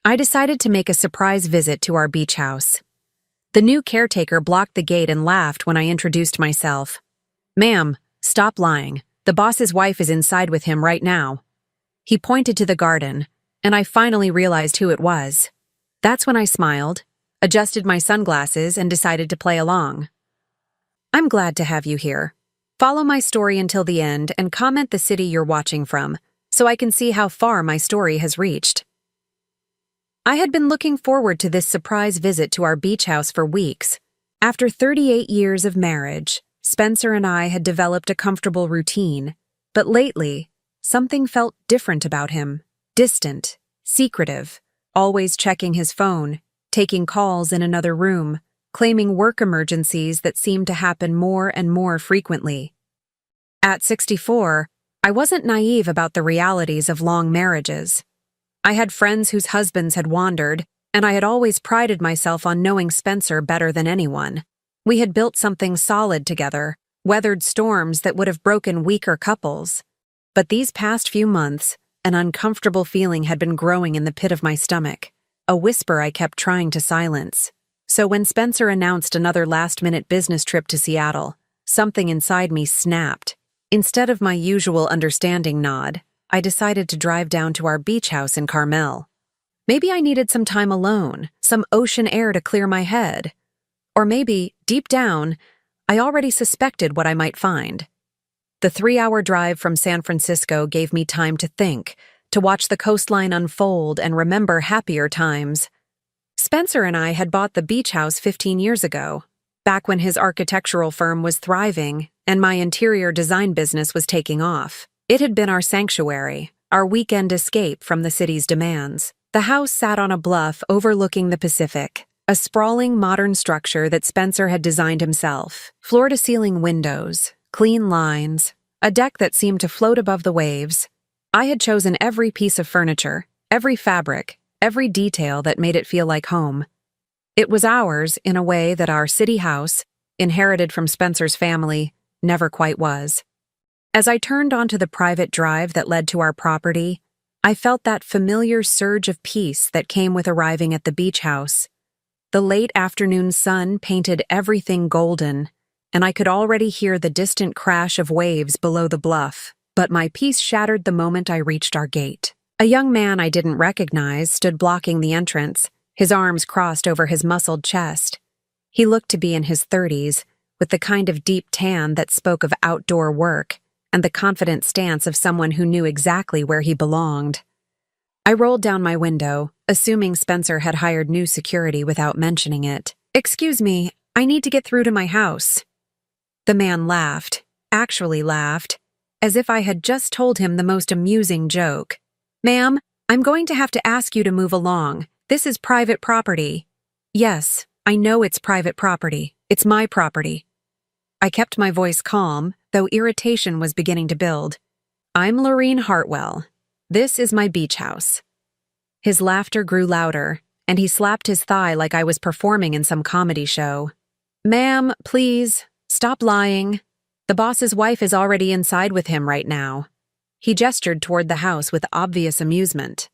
I decided to make a surprise visit to our beach house. The new caretaker blocked the gate and laughed when I introduced myself. "Ma'am, stop lying. The boss's wife is inside with him right now." He pointed to the garden, and I finally realized who it was. That's when I smiled, adjusted my sunglasses, and decided to play along. "I'm glad to have you here. Follow my story until the end and comment the city you're watching from, so I can see how far my story has reached." I had been looking forward to this surprise visit to our beach house for weeks. After 38 years of marriage, Spencer and I had developed a comfortable routine, but lately, something felt different about him. Distant, secretive, always checking his phone, taking calls in another room, claiming work emergencies that seemed to happen more and more frequently. At 64, I wasn't naive about the realities of long marriages. I had friends whose husbands had wandered, and I had always prided myself on knowing Spencer better than anyone. We had built something solid together, weathered storms that would have broken weaker couples. But these past few months, an uncomfortable feeling had been growing in the pit of my stomach, a whisper I kept trying to silence. So when Spencer announced another last-minute business trip to Seattle, something inside me snapped. Instead of my usual understanding nod, I decided to drive down to our beach house in Carmel. Maybe I needed some time alone, some ocean air to clear my head. Or maybe, deep down, I already suspected what I might find. The 3-hour drive from San Francisco gave me time to think, to watch the coastline unfold and remember happier times. Spencer and I had bought the beach house 15 years ago, back when his architectural firm was thriving and my interior design business was taking off. It had been our sanctuary, our weekend escape from the city's demands. The house sat on a bluff overlooking the Pacific, a sprawling modern structure that Spencer had designed himself. Floor-to-ceiling windows, clean lines, a deck that seemed to float above the waves. I had chosen every piece of furniture, every fabric, every detail that made it feel like home. It was ours in a way that our city house, inherited from Spencer's family, never quite was. As I turned onto the private drive that led to our property, I felt that familiar surge of peace that came with arriving at the beach house. The late afternoon sun painted everything golden, and I could already hear the distant crash of waves below the bluff. But my peace shattered the moment I reached our gate. A young man I didn't recognize stood blocking the entrance, his arms crossed over his muscled chest. He looked to be in his 30s, with the kind of deep tan that spoke of outdoor work, and the confident stance of someone who knew exactly where he belonged. I rolled down my window, assuming Spencer had hired new security without mentioning it. "Excuse me, I need to get through to my house." The man laughed, actually laughed, as if I had just told him the most amusing joke. "Ma'am, I'm going to have to ask you to move along. This is private property." "Yes, I know it's private property. It's my property." I kept my voice calm, though irritation was beginning to build. "I'm Lorene Hartwell. This is my beach house." His laughter grew louder, and he slapped his thigh like I was performing in some comedy show. "Ma'am, please, stop lying. The boss's wife is already inside with him right now." He gestured toward the house with obvious amusement.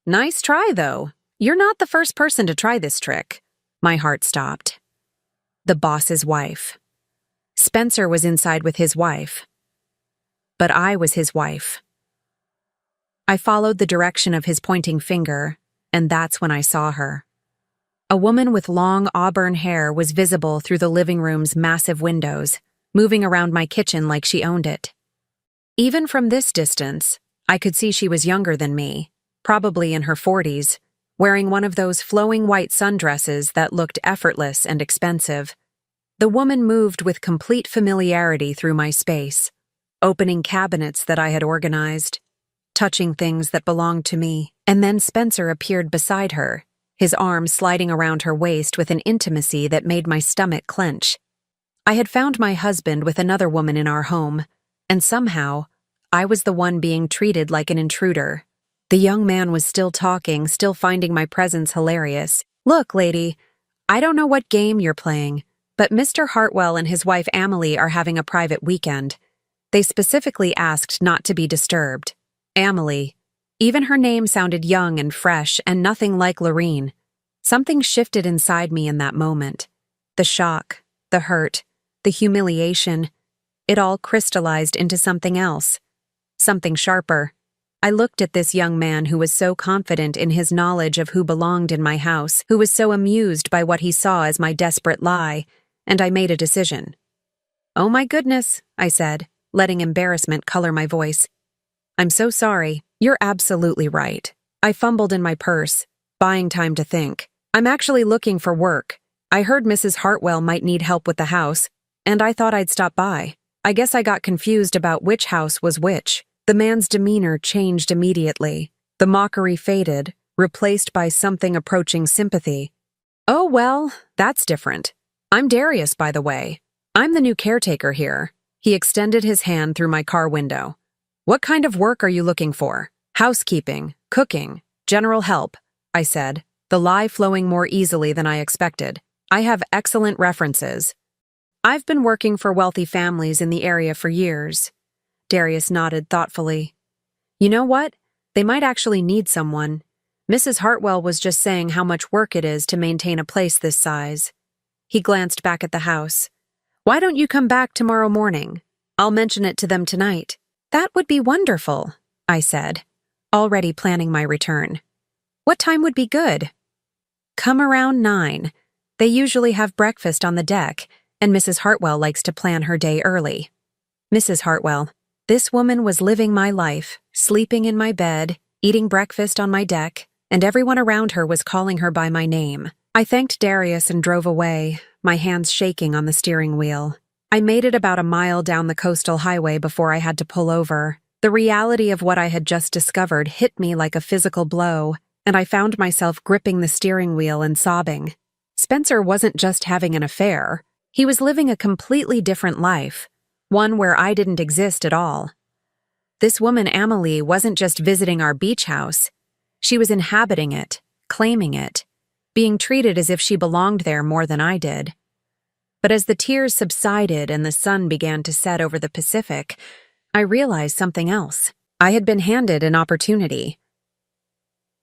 "Nice try, though. You're not the first person to try this trick." My heart stopped. The boss's wife. Spencer was inside with his wife. But I was his wife. I followed the direction of his pointing finger, and that's when I saw her. A woman with long auburn hair was visible through the living room's massive windows, moving around my kitchen like she owned it. Even from this distance, I could see she was younger than me, probably in her 40s, wearing one of those flowing white sundresses that looked effortless and expensive. The woman moved with complete familiarity through my space, opening cabinets that I had organized, touching things that belonged to me, and then Spencer appeared beside her, his arm sliding around her waist with an intimacy that made my stomach clench. I had found my husband with another woman in our home, and somehow, I was the one being treated like an intruder. The young man was still talking, still finding my presence hilarious. "Look, lady, I don't know what game you're playing, but Mr. Hartwell and his wife Amelie are having a private weekend. They specifically asked not to be disturbed. Amelie, Even her name sounded young and fresh and nothing like Lorene. Something shifted inside me in that moment. The shock, the hurt, the humiliation, it all crystallized into something else. Something sharper. I looked at this young man who was so confident in his knowledge of who belonged in my house, who was so amused by what he saw as my desperate lie, and I made a decision. "Oh my goodness," I said, letting embarrassment color my voice. "I'm so sorry. You're absolutely right." I fumbled in my purse, buying time to think. "I'm actually looking for work. I heard Mrs. Hartwell might need help with the house, and I thought I'd stop by. I guess I got confused about which house was which." The man's demeanor changed immediately. The mockery faded, replaced by something approaching sympathy. "Oh, well, that's different. I'm Darius, by the way. I'm the new caretaker here." He extended his hand through my car window. "What kind of work are you looking for?" "Housekeeping, cooking, general help," I said, the lie flowing more easily than I expected. "I have excellent references. I've been working for wealthy families in the area for years." Darius nodded thoughtfully. "You know what? They might actually need someone. Mrs. Hartwell was just saying how much work it is to maintain a place this size." He glanced back at the house. "Why don't you come back tomorrow morning? I'll mention it to them tonight." "That would be wonderful," I said, already planning my return. "What time would be good?" "Come around 9. They usually have breakfast on the deck, and Mrs. Hartwell likes to plan her day early." Mrs. Hartwell. This woman was living my life, sleeping in my bed, eating breakfast on my deck, and everyone around her was calling her by my name. I thanked Darius and drove away, my hands shaking on the steering wheel. I made it about a mile down the coastal highway before I had to pull over. The reality of what I had just discovered hit me like a physical blow, and I found myself gripping the steering wheel and sobbing. Spencer wasn't just having an affair. He was living a completely different life. One where I didn't exist at all. This woman, Amelie, wasn't just visiting our beach house. She was inhabiting it, claiming it, being treated as if she belonged there more than I did. But as the tears subsided and the sun began to set over the Pacific, I realized something else. I had been handed an opportunity.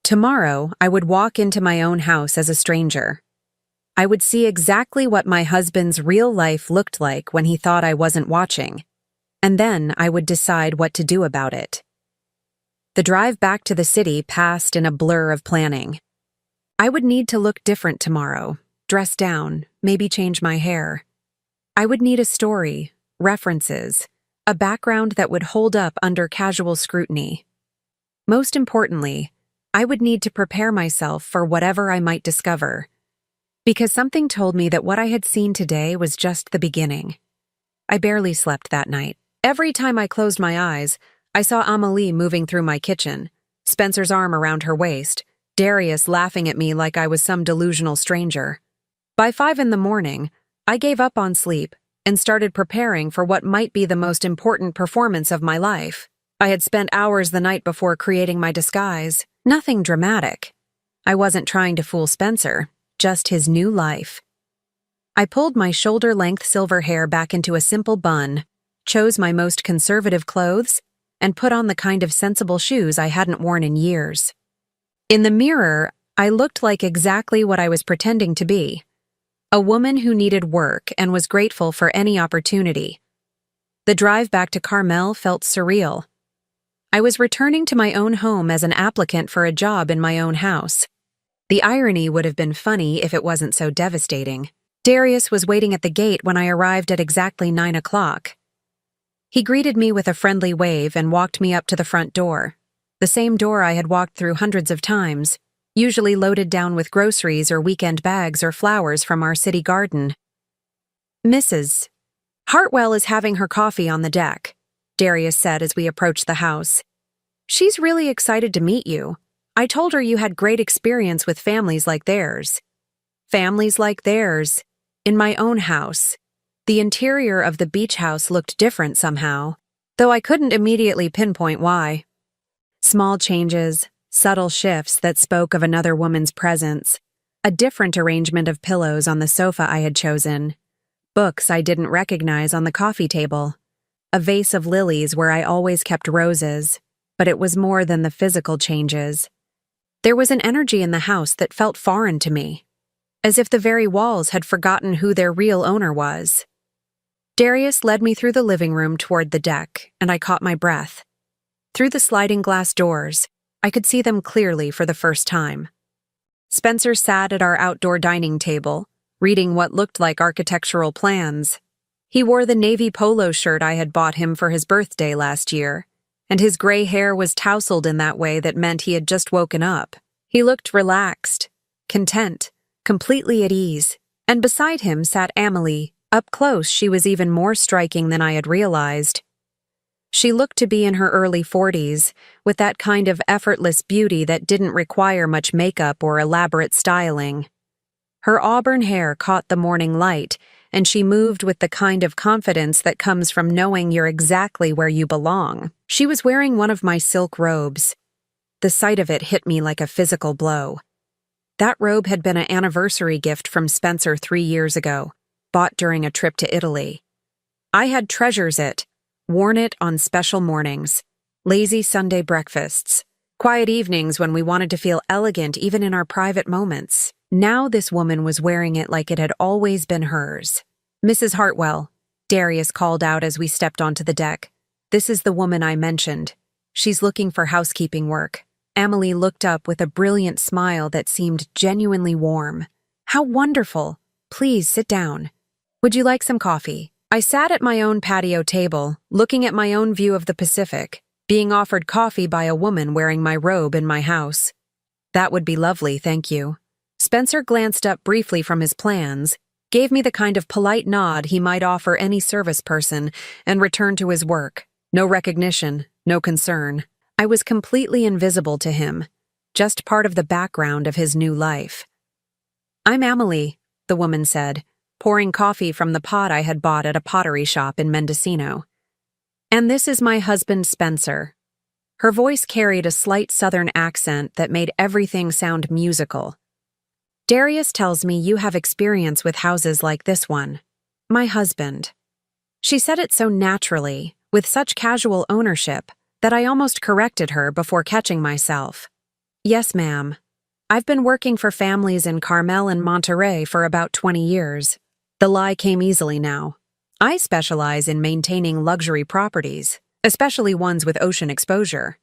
Tomorrow, I would walk into my own house as a stranger. I would see exactly what my husband's real life looked like when he thought I wasn't watching, and then I would decide what to do about it. The drive back to the city passed in a blur of planning. I would need to look different tomorrow, dress down, maybe change my hair. I would need a story, references, a background that would hold up under casual scrutiny. Most importantly, I would need to prepare myself for whatever I might discover. Because something told me that what I had seen today was just the beginning. I barely slept that night. Every time I closed my eyes, I saw Amelie moving through my kitchen, Spencer's arm around her waist, Darius laughing at me like I was some delusional stranger. By 5 a.m, I gave up on sleep and started preparing for what might be the most important performance of my life. I had spent hours the night before creating my disguise. Nothing dramatic. I wasn't trying to fool Spencer. Just his new life. I pulled my shoulder-length silver hair back into a simple bun, chose my most conservative clothes, and put on the kind of sensible shoes I hadn't worn in years. In the mirror, I looked like exactly what I was pretending to be. A woman who needed work and was grateful for any opportunity. The drive back to Carmel felt surreal. I was returning to my own home as an applicant for a job in my own house. The irony would have been funny if it wasn't so devastating. Darius was waiting at the gate when I arrived at exactly 9 o'clock. He greeted me with a friendly wave and walked me up to the front door, the same door I had walked through hundreds of times, usually loaded down with groceries or weekend bags or flowers from our city garden. "Mrs. Hartwell is having her coffee on the deck," Darius said as we approached the house. "She's really excited to meet you. I told her you had great experience with families like theirs." Families like theirs. In my own house. The interior of the beach house looked different somehow, though I couldn't immediately pinpoint why. Small changes, subtle shifts that spoke of another woman's presence, a different arrangement of pillows on the sofa I had chosen, books I didn't recognize on the coffee table, a vase of lilies where I always kept roses. But it was more than the physical changes. There was an energy in the house that felt foreign to me, as if the very walls had forgotten who their real owner was. Darius led me through the living room toward the deck, and I caught my breath. Through the sliding glass doors, I could see them clearly for the first time. Spencer sat at our outdoor dining table, reading what looked like architectural plans. He wore the navy polo shirt I had bought him for his birthday last year, and his gray hair was tousled in that way that meant he had just woken up. He looked relaxed, content, completely at ease, and beside him sat Amelie. Up close, she was even more striking than I had realized. She looked to be in her early 40s, with that kind of effortless beauty that didn't require much makeup or elaborate styling. Her auburn hair caught the morning light, and she moved with the kind of confidence that comes from knowing you're exactly where you belong. She was wearing one of my silk robes. The sight of it hit me like a physical blow. That robe had been an anniversary gift from Spencer 3 years ago, bought during a trip to Italy. I had treasures it, worn it on special mornings, lazy Sunday breakfasts, quiet evenings when we wanted to feel elegant even in our private moments. Now this woman was wearing it like it had always been hers. "Mrs. Hartwell," Darius called out as we stepped onto the deck. "This is the woman I mentioned. She's looking for housekeeping work." Amelie looked up with a brilliant smile that seemed genuinely warm. "How wonderful! Please sit down. Would you like some coffee?" I sat at my own patio table, looking at my own view of the Pacific, being offered coffee by a woman wearing my robe in my house. "That would be lovely, thank you." Spencer glanced up briefly from his plans, gave me the kind of polite nod he might offer any service person, and returned to his work. No recognition, no concern. I was completely invisible to him, just part of the background of his new life. "I'm Amelie," the woman said, pouring coffee from the pot I had bought at a pottery shop in Mendocino. "And this is my husband Spencer." Her voice carried a slight southern accent that made everything sound musical. "Darius tells me you have experience with houses like this one. My husband." She said it so naturally, with such casual ownership, that I almost corrected her before catching myself. "Yes, ma'am. I've been working for families in Carmel and Monterey for about 20 years. The lie came easily now. I specialize in maintaining luxury properties, especially ones with ocean exposure.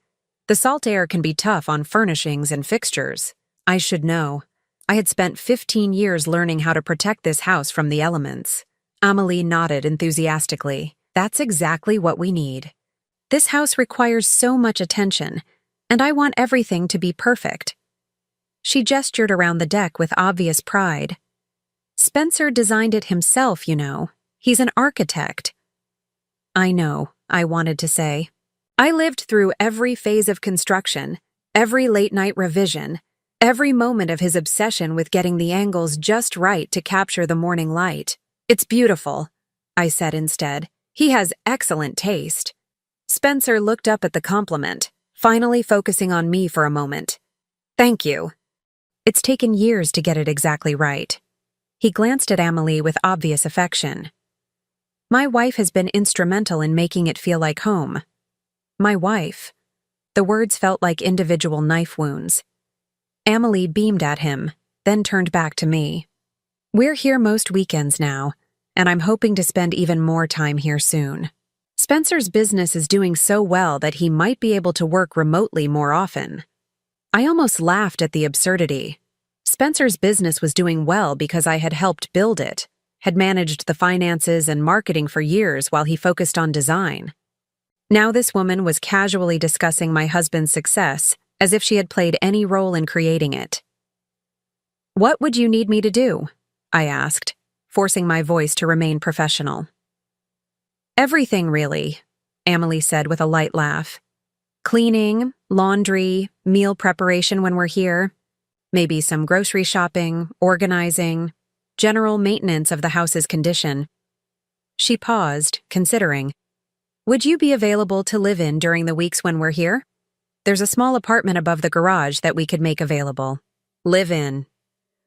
The salt air can be tough on furnishings and fixtures. I should know. I had spent 15 years learning how to protect this house from the elements." Amelie nodded enthusiastically. "That's exactly what we need. This house requires so much attention, and I want everything to be perfect." She gestured around the deck with obvious pride. "Spencer designed it himself, you know. He's an architect." "I know," I wanted to say. "I lived through every phase of construction, every late-night revision, every moment of his obsession with getting the angles just right to capture the morning light. It's beautiful," I said instead. "He has excellent taste." Spencer looked up at the compliment, finally focusing on me for a moment. "Thank you. It's taken years to get it exactly right." He glanced at Amelie with obvious affection. "My wife has been instrumental in making it feel like home." "My wife." The words felt like individual knife wounds. Amelie beamed at him, then turned back to me. "We're here most weekends now, and I'm hoping to spend even more time here soon. Spencer's business is doing so well that he might be able to work remotely more often." I almost laughed at the absurdity. Spencer's business was doing well because I had helped build it, had managed the finances and marketing for years while he focused on design. Now this woman was casually discussing my husband's success, as if she had played any role in creating it. "What would you need me to do?" I asked, forcing my voice to remain professional. "Everything, really," Amelie said with a light laugh. "Cleaning, laundry, meal preparation when we're here. Maybe some grocery shopping, organizing, general maintenance of the house's condition." She paused, considering. "Would you be available to live in during the weeks when we're here? There's a small apartment above the garage that we could make available." Live in.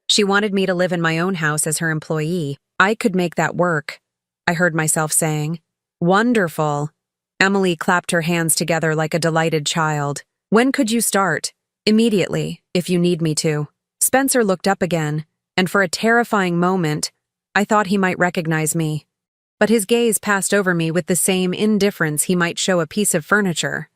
She wanted me to live in my own house as her employee. I could make that work, I heard myself saying. "Wonderful." Emily clapped her hands together like a delighted child. When could you start? Immediately, if you need me to. Spencer looked up again, and for a terrifying moment, I thought he might recognize me. But his gaze passed over me with the same indifference he might show a piece of furniture.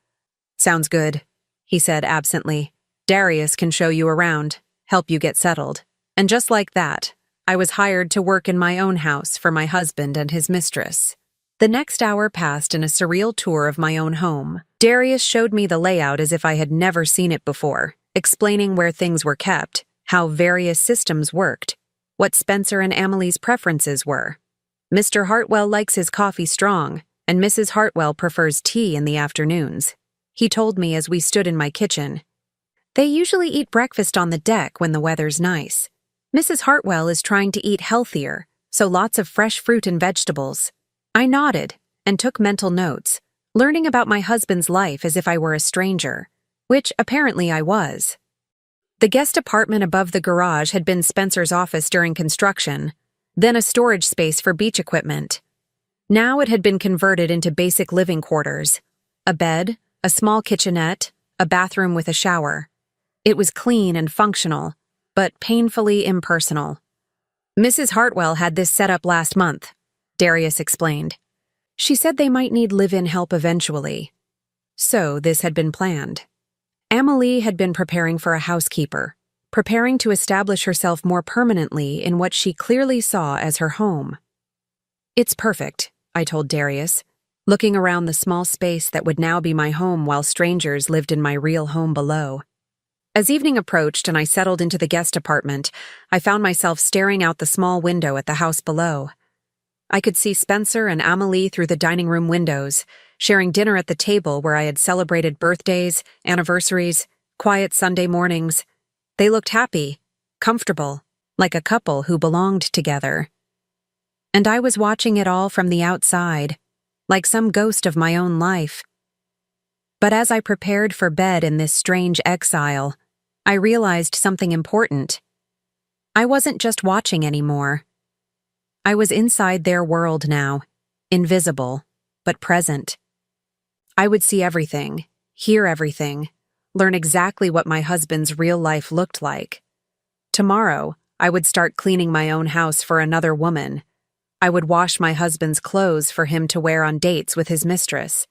Sounds good, he said absently. Darius can show you around, help you get settled. And just like that, I was hired to work in my own house for my husband and his mistress. The next hour passed in a surreal tour of my own home. Darius showed me the layout as if I had never seen it before, explaining where things were kept, how various systems worked, what Spencer and Amelie's preferences were. Mr. Hartwell likes his coffee strong, and Mrs. Hartwell prefers tea in the afternoons. He told me as we stood in my kitchen. They usually eat breakfast on the deck when the weather's nice. Mrs. Hartwell is trying to eat healthier, so lots of fresh fruit and vegetables. I nodded and took mental notes, learning about my husband's life as if I were a stranger, which apparently I was. The guest apartment above the garage had been Spencer's office during construction, then a storage space for beach equipment. Now it had been converted into basic living quarters. A bed, a small kitchenette, a bathroom with a shower. It was clean and functional, but painfully impersonal. Mrs. Hartwell had this set up last month, Darius explained. She said they might need live-in help eventually. So this had been planned. Amelie had been preparing for a housekeeper, preparing to establish herself more permanently in what she clearly saw as her home. It's perfect, I told Darius, looking around the small space that would now be my home while strangers lived in my real home below. As evening approached and I settled into the guest apartment, I found myself staring out the small window at the house below. I could see Spencer and Amelie through the dining room windows, sharing dinner at the table where I had celebrated birthdays, anniversaries, quiet Sunday mornings. They looked happy, comfortable, like a couple who belonged together. And I was watching it all from the outside, like some ghost of my own life. But as I prepared for bed in this strange exile, I realized something important. I wasn't just watching anymore. I was inside their world now, invisible, but present. I would see everything, hear everything, learn exactly what my husband's real life looked like. Tomorrow, I would start cleaning my own house for another woman. I would wash my husband's clothes for him to wear on dates with his mistress.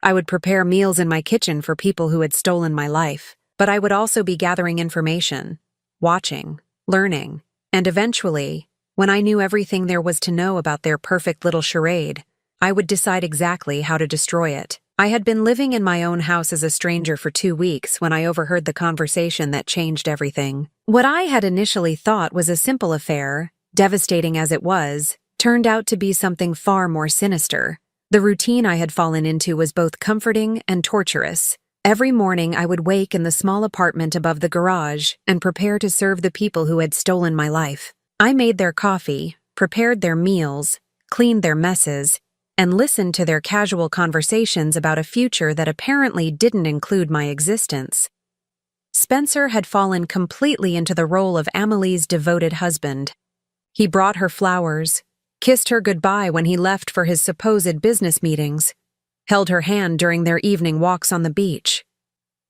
I would prepare meals in my kitchen for people who had stolen my life. But I would also be gathering information, watching, learning, and eventually, when I knew everything there was to know about their perfect little charade, I would decide exactly how to destroy it. I had been living in my own house as a stranger for 2 weeks when I overheard the conversation that changed everything. What I had initially thought was a simple affair, devastating as it was, turned out to be something far more sinister. The routine I had fallen into was both comforting and torturous. Every morning I would wake in the small apartment above the garage and prepare to serve the people who had stolen my life. I made their coffee, prepared their meals, cleaned their messes, and listened to their casual conversations about a future that apparently didn't include my existence. Spencer had fallen completely into the role of Amelie's devoted husband. He brought her flowers, kissed her goodbye when he left for his supposed business meetings, held her hand during their evening walks on the beach.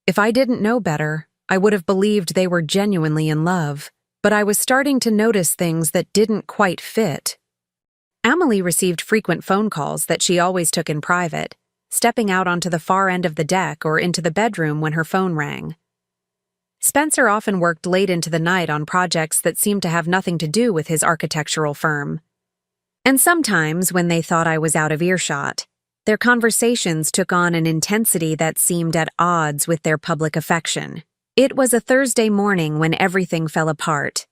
If I didn't know better, I would have believed they were genuinely in love, but I was starting to notice things that didn't quite fit. Amelie received frequent phone calls that she always took in private, stepping out onto the far end of the deck or into the bedroom when her phone rang. Spencer often worked late into the night on projects that seemed to have nothing to do with his architectural firm. And sometimes, when they thought I was out of earshot, their conversations took on an intensity that seemed at odds with their public affection. It was a Thursday morning when everything fell apart.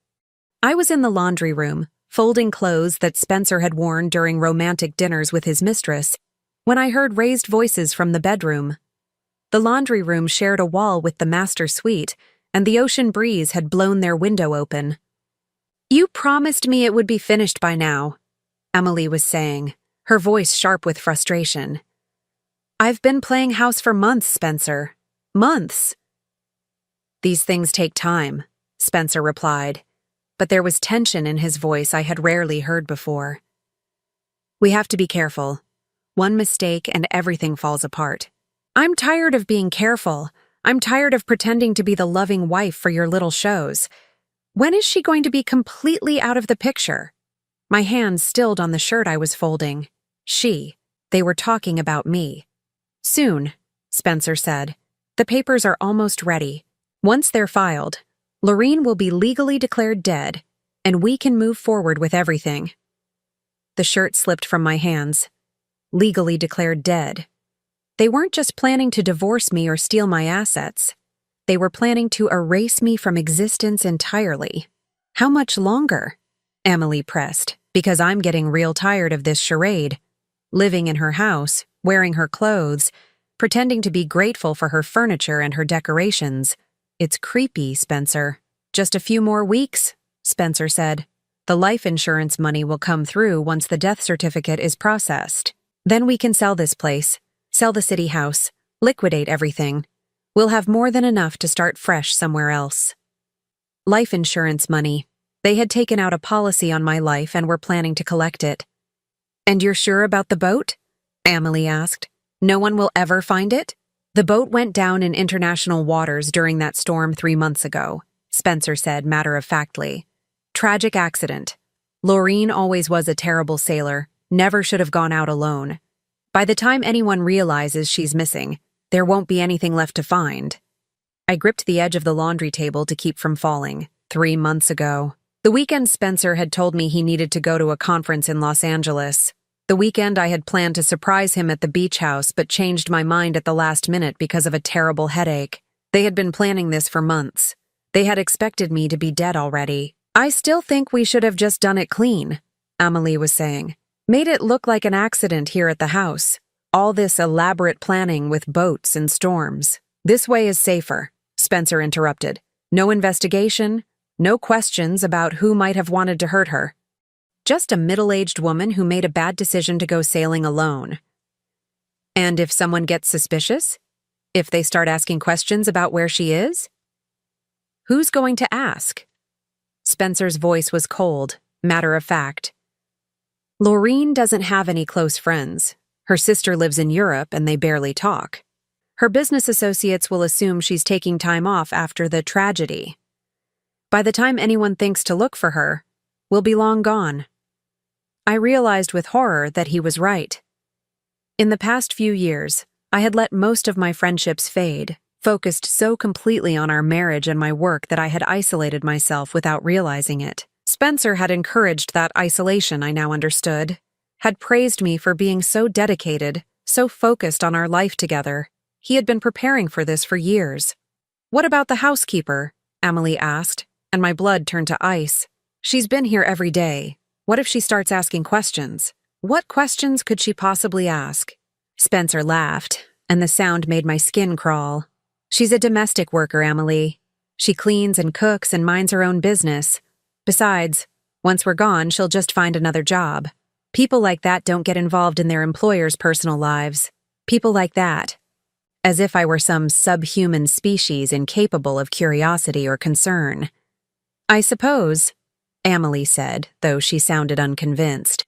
I was in the laundry room, folding clothes that Spencer had worn during romantic dinners with his mistress, when I heard raised voices from the bedroom. The laundry room shared a wall with the master suite, and the ocean breeze had blown their window open. "You promised me it would be finished by now," Amelie was saying, her voice sharp with frustration. "I've been playing house for months, Spencer. Months." "These things take time," Spencer replied, but there was tension in his voice I had rarely heard before. "We have to be careful. One mistake and everything falls apart. I'm tired of being careful. I'm tired of pretending to be the loving wife for your little shows. When is she going to be completely out of the picture? My hands stilled on the shirt I was folding. They were talking about me. Soon, Spencer said. The papers are almost ready. Once they're filed, Lorene will be legally declared dead, and we can move forward with everything. The shirt slipped from my hands. Legally declared dead. They weren't just planning to divorce me or steal my assets. They were planning to erase me from existence entirely. How much longer? Emily pressed, because I'm getting real tired of this charade. Living in her house, wearing her clothes, pretending to be grateful for her furniture and her decorations. It's creepy, Spencer. Just a few more weeks, Spencer said. The life insurance money will come through once the death certificate is processed. Then we can sell this place, sell the city house, liquidate everything. We'll have more than enough to start fresh somewhere else. Life insurance money. They had taken out a policy on my life and were planning to collect it. And you're sure about the boat? Emily asked. No one will ever find it? The boat went down in international waters during that storm 3 months ago, Spencer said matter-of-factly. Tragic accident. Lorene always was a terrible sailor, never should have gone out alone. By the time anyone realizes she's missing, there won't be anything left to find. I gripped the edge of the laundry table to keep from falling. 3 months ago. The weekend Spencer had told me he needed to go to a conference in Los Angeles. The weekend I had planned to surprise him at the beach house but changed my mind at the last minute because of a terrible headache. They had been planning this for months. They had expected me to be dead already. I still think we should have just done it clean, Emily was saying. Made it look like an accident here at the house. All this elaborate planning with boats and storms. This way is safer, Spencer interrupted. No investigation, no questions about who might have wanted to hurt her. Just a middle-aged woman who made a bad decision to go sailing alone. And if someone gets suspicious? If they start asking questions about where she is? Who's going to ask? Spencer's voice was cold, matter-of-fact. Lorene doesn't have any close friends. Her sister lives in Europe and they barely talk. Her business associates will assume she's taking time off after the tragedy. By the time anyone thinks to look for her, we'll be long gone. I realized with horror that he was right. In the past few years, I had let most of my friendships fade, focused so completely on our marriage and my work that I had isolated myself without realizing it. Spencer had encouraged that isolation, I now understood, had praised me for being so dedicated, so focused on our life together. He had been preparing for this for years. What about the housekeeper? Emily asked, and my blood turned to ice. She's been here every day. What if she starts asking questions? What questions could she possibly ask? Spencer laughed, and the sound made my skin crawl. She's a domestic worker, Emily. She cleans and cooks and minds her own business. Besides, once we're gone, she'll just find another job. People like that don't get involved in their employers' personal lives. People like that. As if I were some subhuman species incapable of curiosity or concern. I suppose, Emily said, though she sounded unconvinced.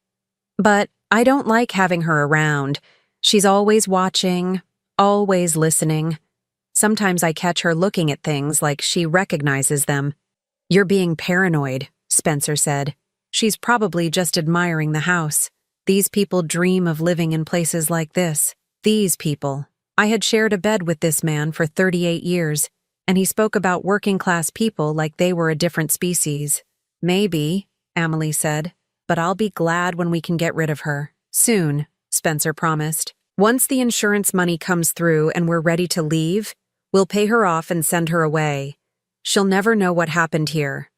But I don't like having her around. She's always watching, always listening. Sometimes I catch her looking at things like she recognizes them. You're being paranoid, Spencer said. She's probably just admiring the house. These people dream of living in places like this. These people. I had shared a bed with this man for 38 years, and he spoke about working-class people like they were a different species. Maybe, Emily said, but I'll be glad when we can get rid of her. Soon, Spencer promised. Once the insurance money comes through and we're ready to leave, we'll pay her off and send her away. She'll never know what happened here.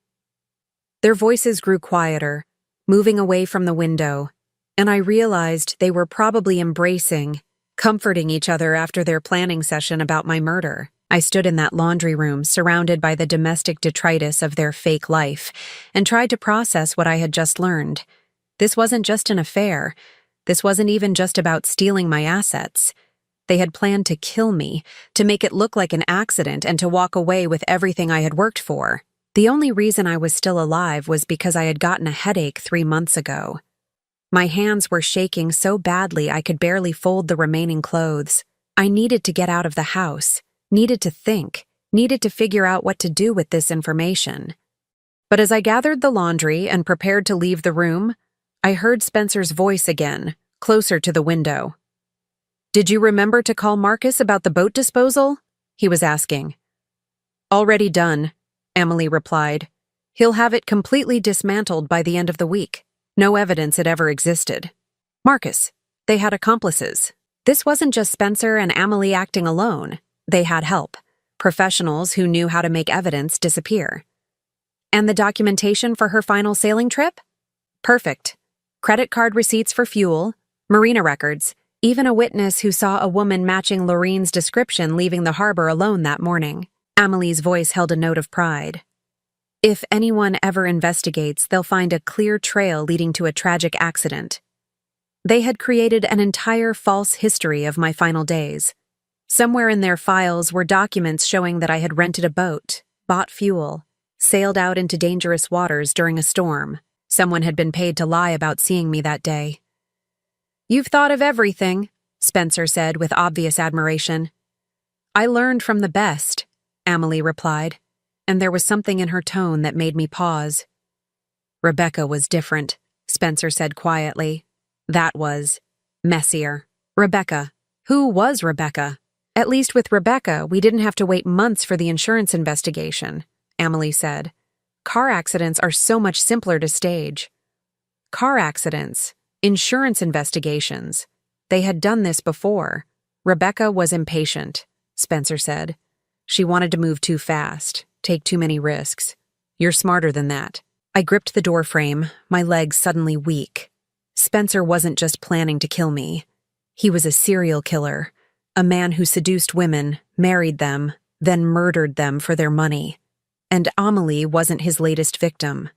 Their voices grew quieter, moving away from the window, and I realized they were probably embracing, comforting each other after their planning session about my murder. I stood in that laundry room, surrounded by the domestic detritus of their fake life, and tried to process what I had just learned. This wasn't just an affair. This wasn't even just about stealing my assets. They had planned to kill me, to make it look like an accident and to walk away with everything I had worked for. The only reason I was still alive was because I had gotten a headache 3 months ago. My hands were shaking so badly I could barely fold the remaining clothes. I needed to get out of the house, needed to think, needed to figure out what to do with this information. But as I gathered the laundry and prepared to leave the room, I heard Spencer's voice again, closer to the window. "Did you remember to call Marcus about the boat disposal?" he was asking. "Already done," Emily replied. "He'll have it completely dismantled by the end of the week. No evidence it ever existed." Marcus. They had accomplices. This wasn't just Spencer and Emily acting alone. They had help. Professionals who knew how to make evidence disappear. And the documentation for her final sailing trip? Perfect. Credit card receipts for fuel, marina records, even a witness who saw a woman matching Lorraine's description leaving the harbor alone that morning. Emily's voice held a note of pride. If anyone ever investigates, they'll find a clear trail leading to a tragic accident. They had created an entire false history of my final days. Somewhere in their files were documents showing that I had rented a boat, bought fuel, sailed out into dangerous waters during a storm. Someone had been paid to lie about seeing me that day. "You've thought of everything," Spencer said with obvious admiration. "I learned from the best," Emily replied, and there was something in her tone that made me pause. "Rebecca was different," Spencer said quietly. "That was messier." Rebecca. Who was Rebecca? At least with Rebecca, we didn't have to wait months for the insurance investigation, Emily said. Car accidents are so much simpler to stage. Car accidents, insurance investigations. They had done this before. Rebecca was impatient, Spencer said. She wanted to move too fast, take too many risks. You're smarter than that. I gripped the door frame, my legs suddenly weak. Spencer wasn't just planning to kill me. He was a serial killer, a man who seduced women, married them, then murdered them for their money. And Amelie wasn't his latest victim.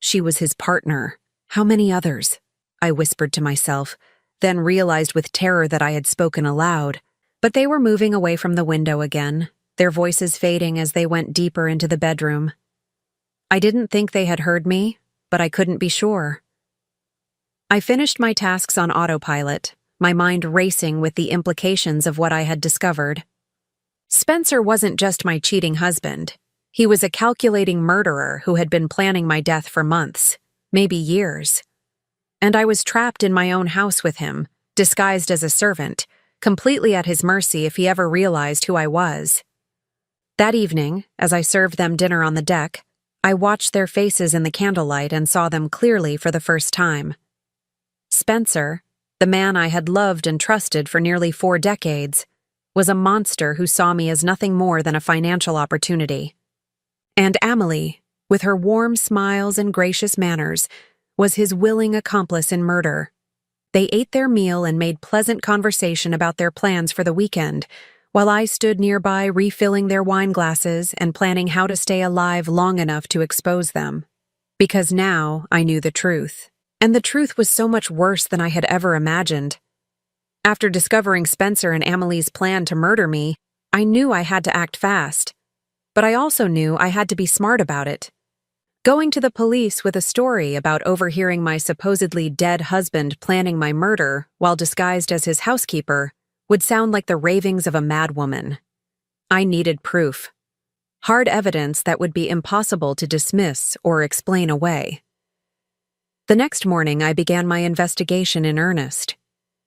She was his partner. How many others? I whispered to myself, then realized with terror that I had spoken aloud. But they were moving away from the window again, their voices fading as they went deeper into the bedroom. I didn't think they had heard me, but I couldn't be sure. I finished my tasks on autopilot, my mind racing with the implications of what I had discovered. Spencer wasn't just my cheating husband. He was a calculating murderer who had been planning my death for months, maybe years. And I was trapped in my own house with him, disguised as a servant, completely at his mercy if he ever realized who I was. That evening, as I served them dinner on the deck, I watched their faces in the candlelight and saw them clearly for the first time. Spencer, the man I had loved and trusted for nearly 4 decades, was a monster who saw me as nothing more than a financial opportunity. And Amelie, with her warm smiles and gracious manners, was his willing accomplice in murder. They ate their meal and made pleasant conversation about their plans for the weekend, while I stood nearby refilling their wine glasses and planning how to stay alive long enough to expose them. Because now I knew the truth. And the truth was so much worse than I had ever imagined. After discovering Spencer and Amelie's plan to murder me, I knew I had to act fast. But I also knew I had to be smart about it. Going to the police with a story about overhearing my supposedly dead husband planning my murder while disguised as his housekeeper would sound like the ravings of a madwoman. I needed proof. Hard evidence that would be impossible to dismiss or explain away. The next morning, I began my investigation in earnest.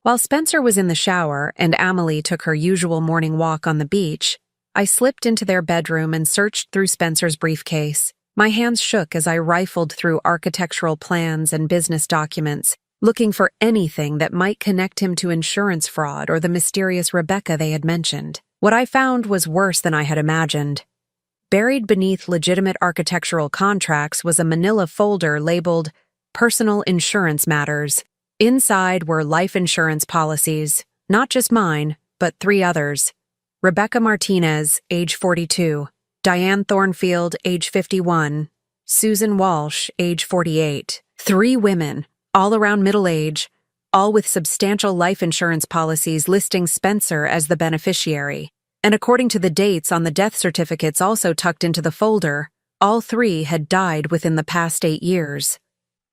While Spencer was in the shower and Amelie took her usual morning walk on the beach, I slipped into their bedroom and searched through Spencer's briefcase. My hands shook as I rifled through architectural plans and business documents, looking for anything that might connect him to insurance fraud or the mysterious Rebecca they had mentioned. What I found was worse than I had imagined. Buried beneath legitimate architectural contracts was a manila folder labeled Personal Insurance Matters. Inside were life insurance policies, not just mine, but 3 others. Rebecca Martinez, age 42, Diane Thornfield, age 51, Susan Walsh, age 48. 3 women, all around middle age, all with substantial life insurance policies listing Spencer as the beneficiary. And according to the dates on the death certificates also tucked into the folder, all 3 had died within the past 8 years.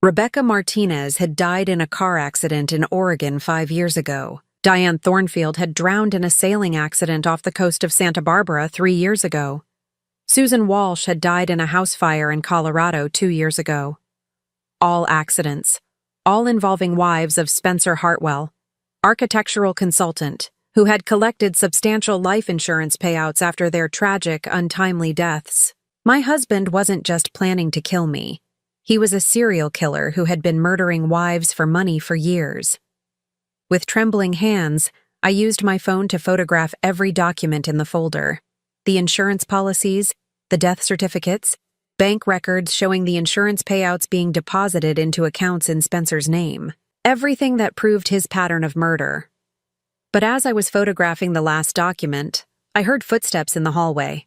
Rebecca Martinez had died in a car accident in Oregon 5 years ago. Diane Thornfield had drowned in a sailing accident off the coast of Santa Barbara 3 years ago. Susan Walsh had died in a house fire in Colorado 2 years ago. All accidents, all involving wives of Spencer Hartwell, architectural consultant, who had collected substantial life insurance payouts after their tragic, untimely deaths. My husband wasn't just planning to kill me. He was a serial killer who had been murdering wives for money for years. With trembling hands, I used my phone to photograph every document in the folder. The insurance policies, the death certificates, bank records showing the insurance payouts being deposited into accounts in Spencer's name. Everything that proved his pattern of murder. But as I was photographing the last document, I heard footsteps in the hallway.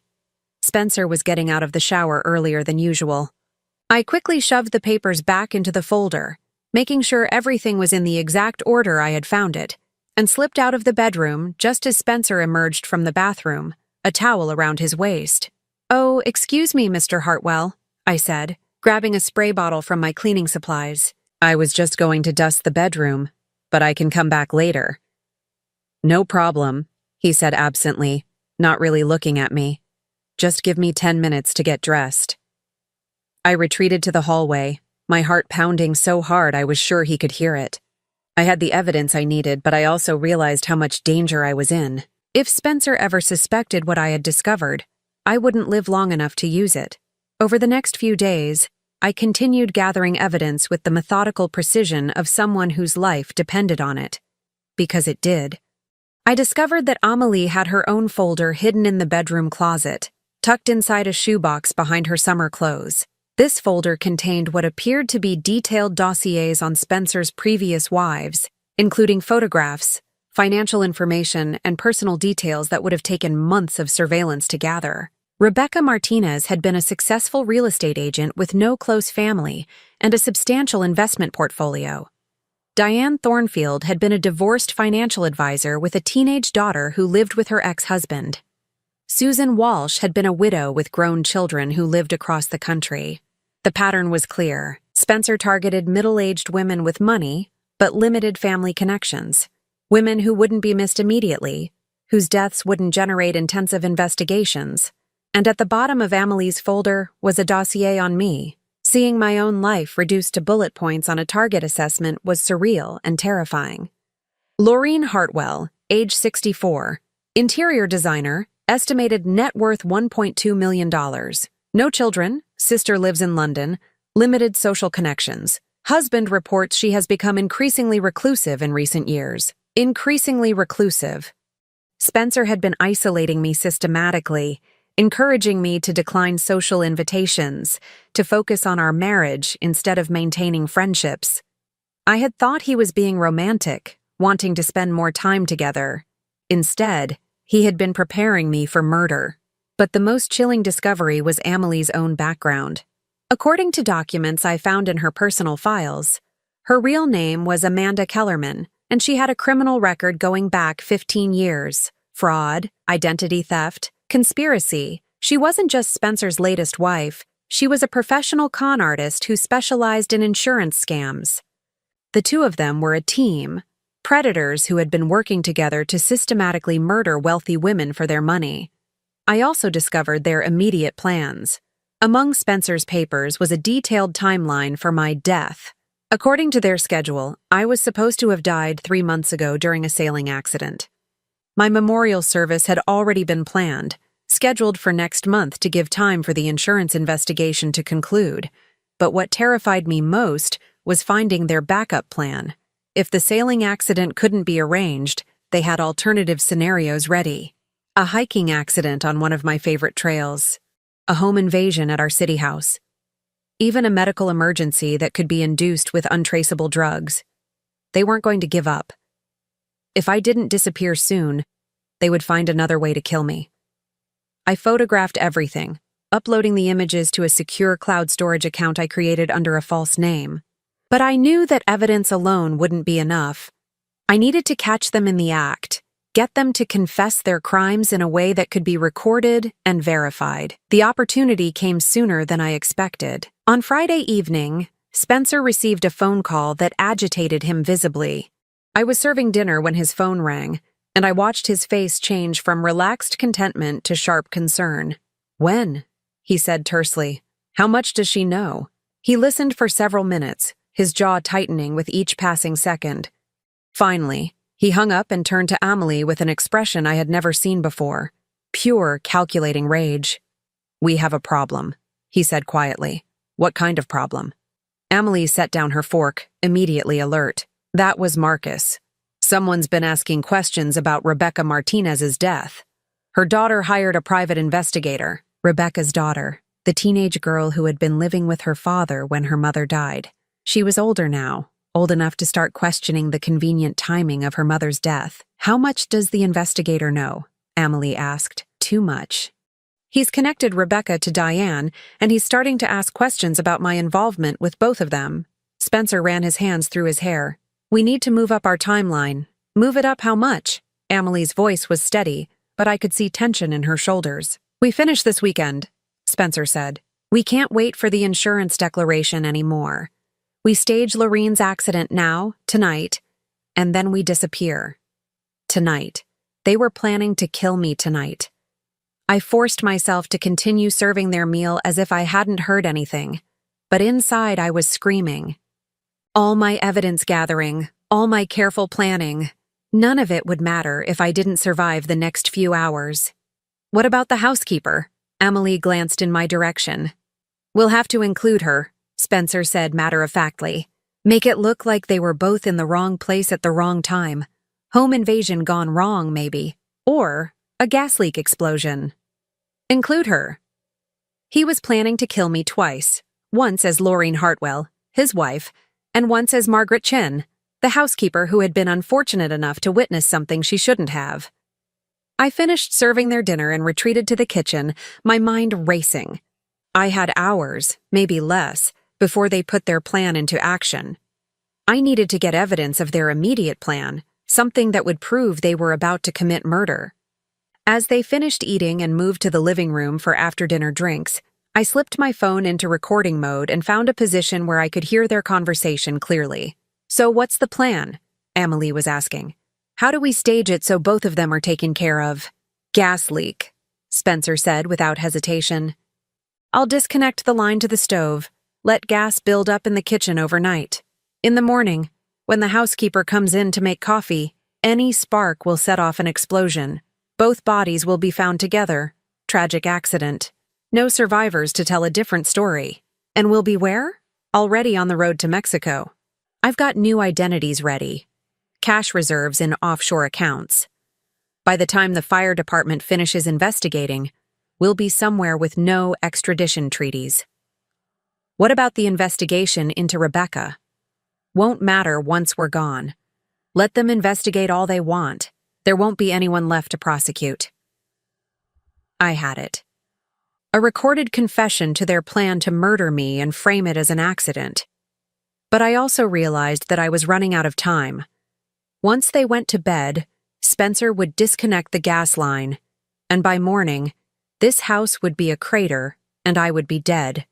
Spencer was getting out of the shower earlier than usual. I quickly shoved the papers back into the folder, making sure everything was in the exact order I had found it, and slipped out of the bedroom just as Spencer emerged from the bathroom, a towel around his waist. "Oh, excuse me, Mr. Hartwell," I said, grabbing a spray bottle from my cleaning supplies. "I was just going to dust the bedroom, but I can come back later." "No problem," he said absently, not really looking at me. "Just give me 10 minutes to get dressed." I retreated to the hallway, my heart pounding so hard I was sure he could hear it. I had the evidence I needed, but I also realized how much danger I was in. If Spencer ever suspected what I had discovered, I wouldn't live long enough to use it. Over the next few days, I continued gathering evidence with the methodical precision of someone whose life depended on it. Because it did. I discovered that Amelie had her own folder hidden in the bedroom closet, tucked inside a shoebox behind her summer clothes. This folder contained what appeared to be detailed dossiers on Spencer's previous wives, including photographs, financial information, and personal details that would have taken months of surveillance to gather. Rebecca Martinez had been a successful real estate agent with no close family and a substantial investment portfolio. Diane Thornfield had been a divorced financial advisor with a teenage daughter who lived with her ex-husband. Susan Walsh had been a widow with grown children who lived across the country. The pattern was clear. Spencer targeted middle-aged women with money, but limited family connections. Women who wouldn't be missed immediately, whose deaths wouldn't generate intensive investigations. And at the bottom of Amelie's folder was a dossier on me. Seeing my own life reduced to bullet points on a target assessment was surreal and terrifying. Laureen Hartwell, age 64, interior designer, estimated net worth $1.2 million. No children, sister lives in London, limited social connections. Husband reports she has become increasingly reclusive in recent years. Increasingly reclusive. Spencer had been isolating me systematically, encouraging me to decline social invitations, to focus on our marriage instead of maintaining friendships. I had thought he was being romantic, wanting to spend more time together. Instead, he had been preparing me for murder. But the most chilling discovery was Amelie's own background. According to documents I found in her personal files, her real name was Amanda Kellerman, and she had a criminal record going back 15 years. Fraud, identity theft, conspiracy. She wasn't just Spencer's latest wife, she was a professional con artist who specialized in insurance scams. The two of them were a team, predators who had been working together to systematically murder wealthy women for their money. I also discovered their immediate plans. Among Spencer's papers was a detailed timeline for my death. According to their schedule, I was supposed to have died 3 months ago during a sailing accident. My memorial service had already been planned, scheduled for next month to give time for the insurance investigation to conclude. But what terrified me most was finding their backup plan. If the sailing accident couldn't be arranged, they had alternative scenarios ready. A hiking accident on one of my favorite trails. A home invasion at our city house. Even a medical emergency that could be induced with untraceable drugs. They weren't going to give up. If I didn't disappear soon, they would find another way to kill me. I photographed everything, uploading the images to a secure cloud storage account I created under a false name. But I knew that evidence alone wouldn't be enough. I needed to catch them in the act, get them to confess their crimes in a way that could be recorded and verified. The opportunity came sooner than I expected. On Friday evening, Spencer received a phone call that agitated him visibly. I was serving dinner when his phone rang, and I watched his face change from relaxed contentment to sharp concern. "When?" he said tersely. "How much does she know?" He listened for several minutes, his jaw tightening with each passing second. Finally, he hung up and turned to Amelie with an expression I had never seen before. Pure, calculating rage. "We have a problem," he said quietly. "What kind of problem?" Amelie set down her fork, immediately alert. That was Marcus. Someone's been asking questions about Rebecca Martinez's death. Her daughter hired a private investigator. Rebecca's daughter, the teenage girl who had been living with her father when her mother died. She was older now, old enough to start questioning the convenient timing of her mother's death. "How much does the investigator know?" Amelie asked. "Too much. He's connected Rebecca to Diane, and he's starting to ask questions about my involvement with both of them." Spencer ran his hands through his hair. "We need to move up our timeline." "Move it up how much?" Amelie's voice was steady, but I could see tension in her shoulders. "We finish this weekend," Spencer said. "We can't wait for the insurance declaration anymore. We stage Lorene's accident now, tonight, and then we disappear. Tonight. They were planning to kill me tonight." I forced myself to continue serving their meal as if I hadn't heard anything, but inside I was screaming. All my evidence gathering, all my careful planning, none of it would matter if I didn't survive the next few hours. "What about the housekeeper?" Amelie glanced in my direction. "We'll have to include her," Spencer said matter-of-factly. "Make it look like they were both in the wrong place at the wrong time. Home invasion gone wrong, maybe. Or a gas leak explosion. Include her." He was planning to kill me twice, once as Lorene Hartwell, his wife, and once as Margaret Chen, the housekeeper who had been unfortunate enough to witness something she shouldn't have. I finished serving their dinner and retreated to the kitchen, my mind racing. I had hours, maybe less, before they put their plan into action. I needed to get evidence of their immediate plan, something that would prove they were about to commit murder. As they finished eating and moved to the living room for after-dinner drinks, I slipped my phone into recording mode and found a position where I could hear their conversation clearly. "So what's the plan?" Amelie was asking. "How do we stage it so both of them are taken care of?" "Gas leak," Spencer said without hesitation. "I'll disconnect the line to the stove, let gas build up in the kitchen overnight. In the morning, when the housekeeper comes in to make coffee, any spark will set off an explosion. Both bodies will be found together. Tragic accident. No survivors to tell a different story. And we'll be where? Already on the road to Mexico. I've got new identities ready. Cash reserves in offshore accounts. By the time the fire department finishes investigating, we'll be somewhere with no extradition treaties. What about the investigation into Rebecca? Won't matter once we're gone. Let them investigate all they want. There won't be anyone left to prosecute. I had it. A recorded confession to their plan to murder me and frame it as an accident. But I also realized that I was running out of time. Once they went to bed, Spencer would disconnect the gas line, and by morning, this house would be a crater and I would be dead.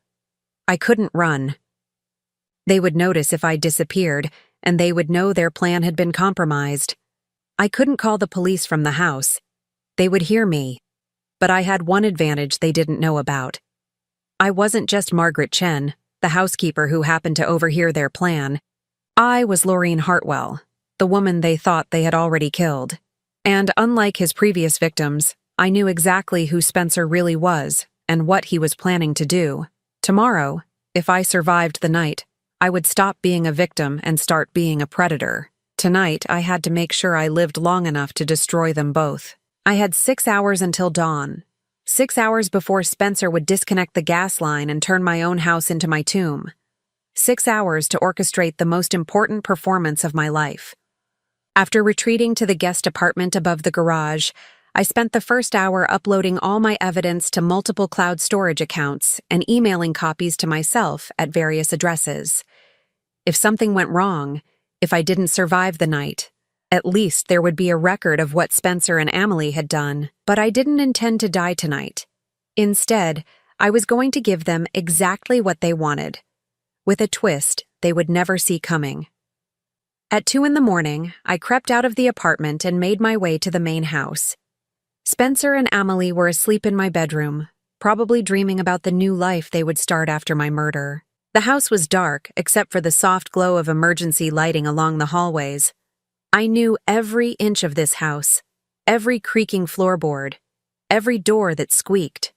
I couldn't run. They would notice if I disappeared, and they would know their plan had been compromised. I couldn't call the police from the house. They would hear me. But I had one advantage they didn't know about. I wasn't just Margaret Chen, the housekeeper who happened to overhear their plan. I was Lorene Hartwell, the woman they thought they had already killed. And unlike his previous victims, I knew exactly who Spencer really was and what he was planning to do. Tomorrow, if I survived the night, I would stop being a victim and start being a predator. Tonight, I had to make sure I lived long enough to destroy them both. I had 6 hours until dawn. 6 hours before Spencer would disconnect the gas line and turn my own house into my tomb. 6 hours to orchestrate the most important performance of my life. After retreating to the guest apartment above the garage, I spent the first hour uploading all my evidence to multiple cloud storage accounts and emailing copies to myself at various addresses. If something went wrong, if I didn't survive the night, at least there would be a record of what Spencer and Amelie had done. But I didn't intend to die tonight. Instead, I was going to give them exactly what they wanted. with a twist they would never see coming. At 2 in the morning, I crept out of the apartment and made my way to the main house. Spencer and Amelie were asleep in my bedroom, probably dreaming about the new life they would start after my murder. The house was dark, except for the soft glow of emergency lighting along the hallways. I knew every inch of this house, every creaking floorboard, every door that squeaked.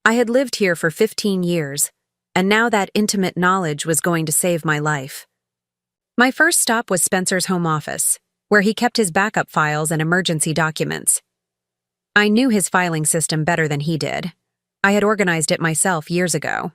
I had lived here for 15 years, and now that intimate knowledge was going to save my life. My first stop was Spencer's home office, where he kept his backup files and emergency documents. I knew his filing system better than he did. I had organized it myself years ago.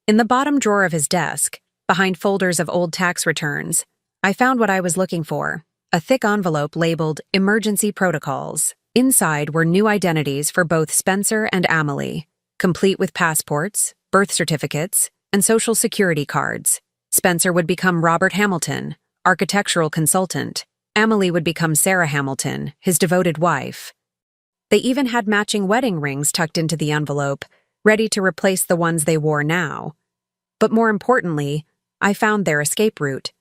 In the bottom drawer of his desk, behind folders of old tax returns, I found what I was looking for, a thick envelope labeled Emergency Protocols. Inside were new identities for both Spencer and Amelie, complete with passports, birth certificates, and social security cards. Spencer would become Robert Hamilton, architectural consultant. Amelie would become Sarah Hamilton, his devoted wife. They even had matching wedding rings tucked into the envelope, ready to replace the ones they wore now. But more importantly, I found their escape route.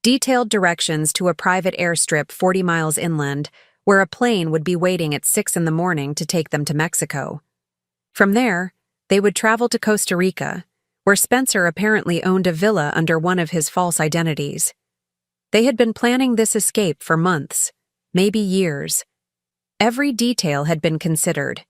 Detailed directions to a private airstrip 40 miles inland, where a plane would be waiting at 6 in the morning to take them to Mexico. From there, they would travel to Costa Rica, where Spencer apparently owned a villa under one of his false identities. They had been planning this escape for months, maybe years. Every detail had been considered,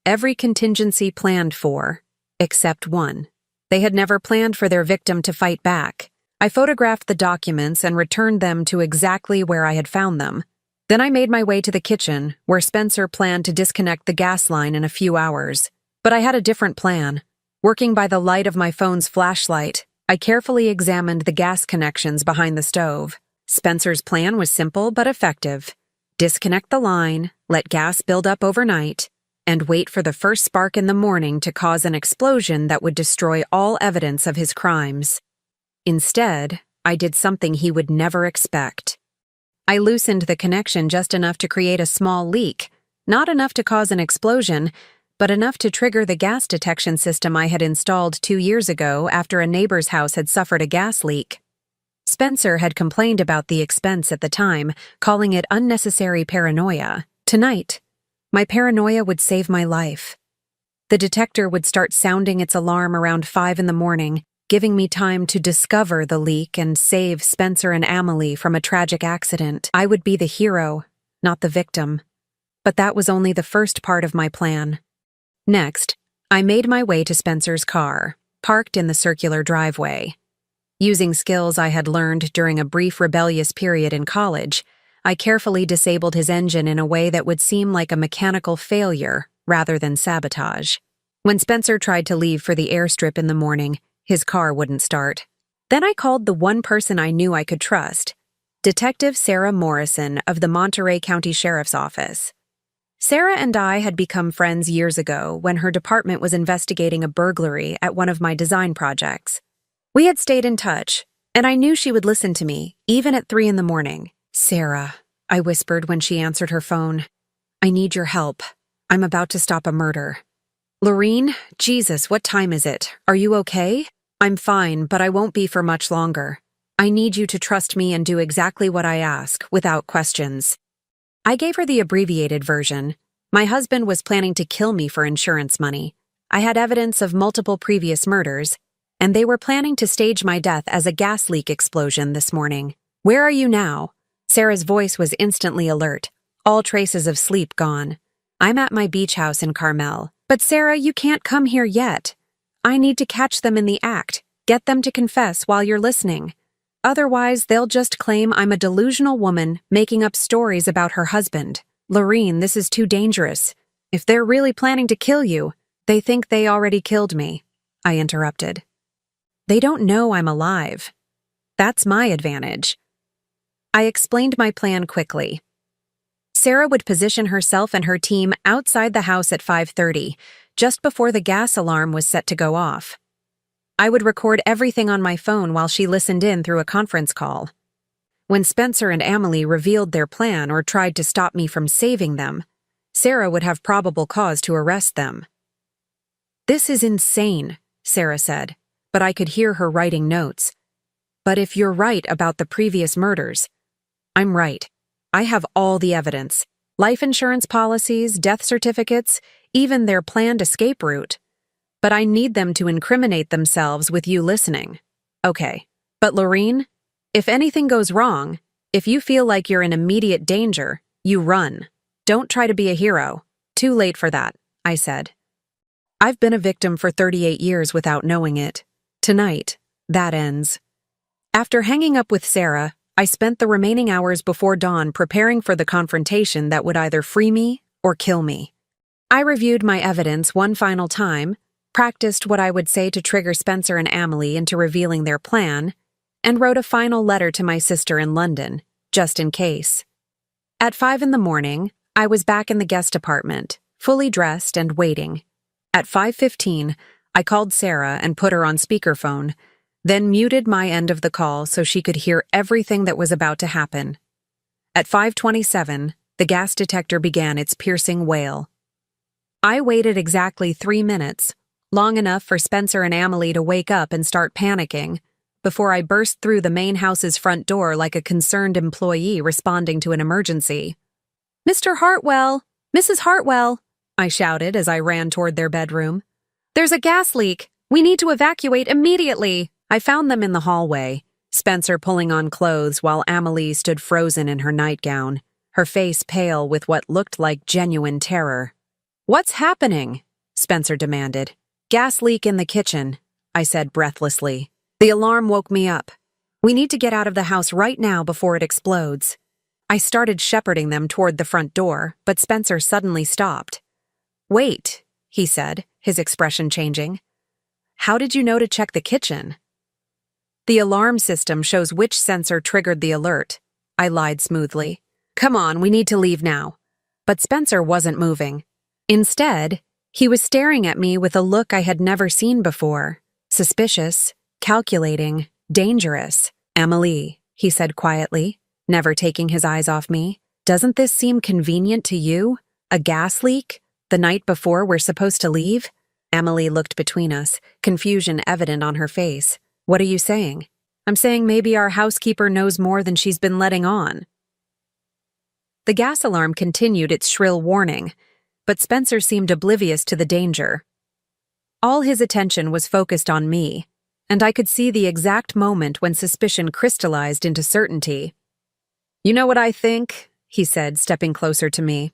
every contingency planned for, except one. They had never planned for their victim to fight back. I photographed the documents and returned them to exactly where I had found them. Then I made my way to the kitchen, where Spencer planned to disconnect the gas line in a few hours. But I had a different plan. Working by the light of my phone's flashlight, I carefully examined the gas connections behind the stove. Spencer's plan was simple but effective. Disconnect the line, let gas build up overnight, and wait for the first spark in the morning to cause an explosion that would destroy all evidence of his crimes. Instead, I did something he would never expect. I loosened the connection just enough to create a small leak, not enough to cause an explosion, but enough to trigger the gas detection system I had installed 2 years ago after a neighbor's house had suffered a gas leak. Spencer had complained about the expense at the time, calling it unnecessary paranoia. Tonight, my paranoia would save my life. The detector would start sounding its alarm around 5 in the morning, giving me time to discover the leak and save Spencer and Amelie from a tragic accident. I would be the hero, not the victim. But that was only the first part of my plan. Next, I made my way to Spencer's car, parked in the circular driveway. Using skills I had learned during a brief rebellious period in college, I carefully disabled his engine in a way that would seem like a mechanical failure rather than sabotage. When Spencer tried to leave for the airstrip in the morning, his car wouldn't start. Then I called the one person I knew I could trust, Detective Sarah Morrison of the Monterey County Sheriff's Office. Sarah and I had become friends years ago when her department was investigating a burglary at one of my design projects. We had stayed in touch, and I knew she would listen to me, even at 3 in the morning. "Sarah," I whispered when she answered her phone. "I need your help. I'm about to stop a murder." "Lorene, Jesus, what time is it? Are you okay?" "I'm fine, but I won't be for much longer. I need you to trust me and do exactly what I ask, without questions." I gave her the abbreviated version. My husband was planning to kill me for insurance money. I had evidence of multiple previous murders, and they were planning to stage my death as a gas leak explosion this morning. "Where are you now?" Sarah's voice was instantly alert, all traces of sleep gone. "I'm at my beach house in Carmel." "But Sarah, you can't come here yet. I need to catch them in the act, get them to confess while you're listening. Otherwise, they'll just claim I'm a delusional woman making up stories about her husband. Lorene, this is too dangerous. If they're really planning to kill you, they think they already killed me," I interrupted. "They don't know I'm alive. That's my advantage." I explained my plan quickly. Sarah would position herself and her team outside the house at 5:30, just before the gas alarm was set to go off. I would record everything on my phone while she listened in through a conference call. When Spencer and Amelie revealed their plan or tried to stop me from saving them, Sarah would have probable cause to arrest them. "This is insane," Sarah said, but I could hear her writing notes. But if you're right about the previous murders, I'm right. I have all the evidence. Life insurance policies, death certificates, even their planned escape route. But I need them to incriminate themselves with you listening. Okay. But Lorene, if anything goes wrong, if you feel like you're in immediate danger, you run. Don't try to be a hero. Too late for that, I said. I've been a victim for 38 years without knowing it. Tonight, that ends. After hanging up with Sarah, I spent the remaining hours before dawn preparing for the confrontation that would either free me or kill me. I reviewed my evidence one final time, practiced what I would say to trigger Spencer and Amelie into revealing their plan, and wrote a final letter to my sister in London, just in case. At 5 in the morning, I was back in the guest apartment, fully dressed and waiting. At 5:15, I called Sarah and put her on speakerphone, then muted my end of the call so she could hear everything that was about to happen. At 5:27, the gas detector began its piercing wail. I waited exactly 3 minutes, long enough for Spencer and Amelie to wake up and start panicking, before I burst through the main house's front door like a concerned employee responding to an emergency. "Mr. Hartwell! Mrs. Hartwell!" I shouted as I ran toward their bedroom. "There's a gas leak! We need to evacuate immediately!" I found them in the hallway, Spencer pulling on clothes while Amelie stood frozen in her nightgown, her face pale with what looked like genuine terror. "What's happening?" Spencer demanded. "Gas leak in the kitchen," I said breathlessly. "The alarm woke me up. We need to get out of the house right now before it explodes." I started shepherding them toward the front door, but Spencer suddenly stopped. "Wait," he said, his expression changing. "How did you know to check the kitchen?" "The alarm system shows which sensor triggered the alert," I lied smoothly. "Come on, we need to leave now." But Spencer wasn't moving. Instead, he was staring at me with a look I had never seen before. Suspicious, calculating, dangerous. "Amelie," he said quietly, never taking his eyes off me, "doesn't this seem convenient to you? A gas leak? The night before we're supposed to leave?" Amelie looked between us, confusion evident on her face. "What are you saying?" "I'm saying maybe our housekeeper knows more than she's been letting on." The gas alarm continued its shrill warning, but Spencer seemed oblivious to the danger. All his attention was focused on me, and I could see the exact moment when suspicion crystallized into certainty. "You know what I think?" he said, stepping closer to me.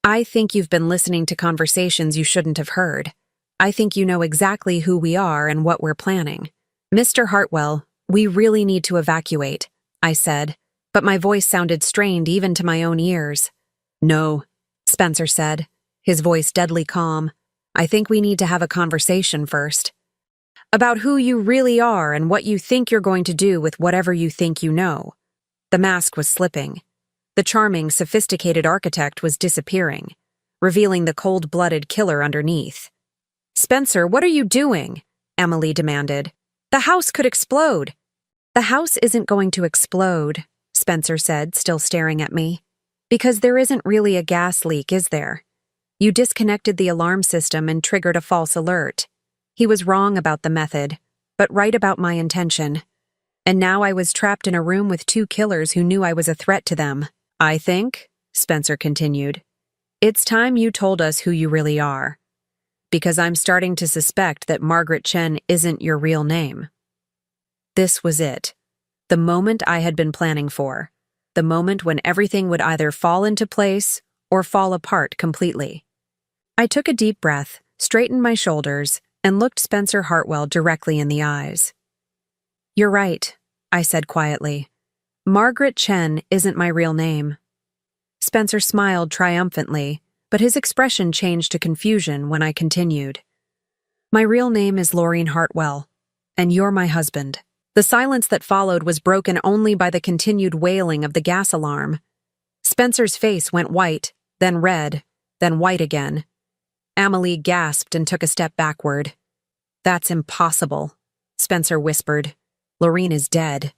"I think you've been listening to conversations you shouldn't have heard. I think you know exactly who we are and what we're planning. Mr. Hartwell, we really need to evacuate," I said, but my voice sounded strained even to my own ears. "No," Spencer said, his voice deadly calm. "I think we need to have a conversation first. About who you really are and what you think you're going to do with whatever you think you know." The mask was slipping. The charming, sophisticated architect was disappearing, revealing the cold-blooded killer underneath. "Spencer, what are you doing?" Amelie demanded. "The house could explode." "The house isn't going to explode," Spencer said, still staring at me. "Because there isn't really a gas leak, is there? You disconnected the alarm system and triggered a false alert." He was wrong about the method, but right about my intention. And now I was trapped in a room with 2 killers who knew I was a threat to them. "I think," Spencer continued, "it's time you told us who you really are. Because I'm starting to suspect that Margaret Chen isn't your real name." This was it. The moment I had been planning for. The moment when everything would either fall into place or fall apart completely. I took a deep breath, straightened my shoulders, and looked Spencer Hartwell directly in the eyes. "You're right," I said quietly. "Margaret Chen isn't my real name." Spencer smiled triumphantly, but his expression changed to confusion when I continued. "My real name is Lorene Hartwell, and you're my husband." The silence that followed was broken only by the continued wailing of the gas alarm. Spencer's face went white, then red, then white again. Amelie gasped and took a step backward. "That's impossible," Spencer whispered. "Lorene is dead."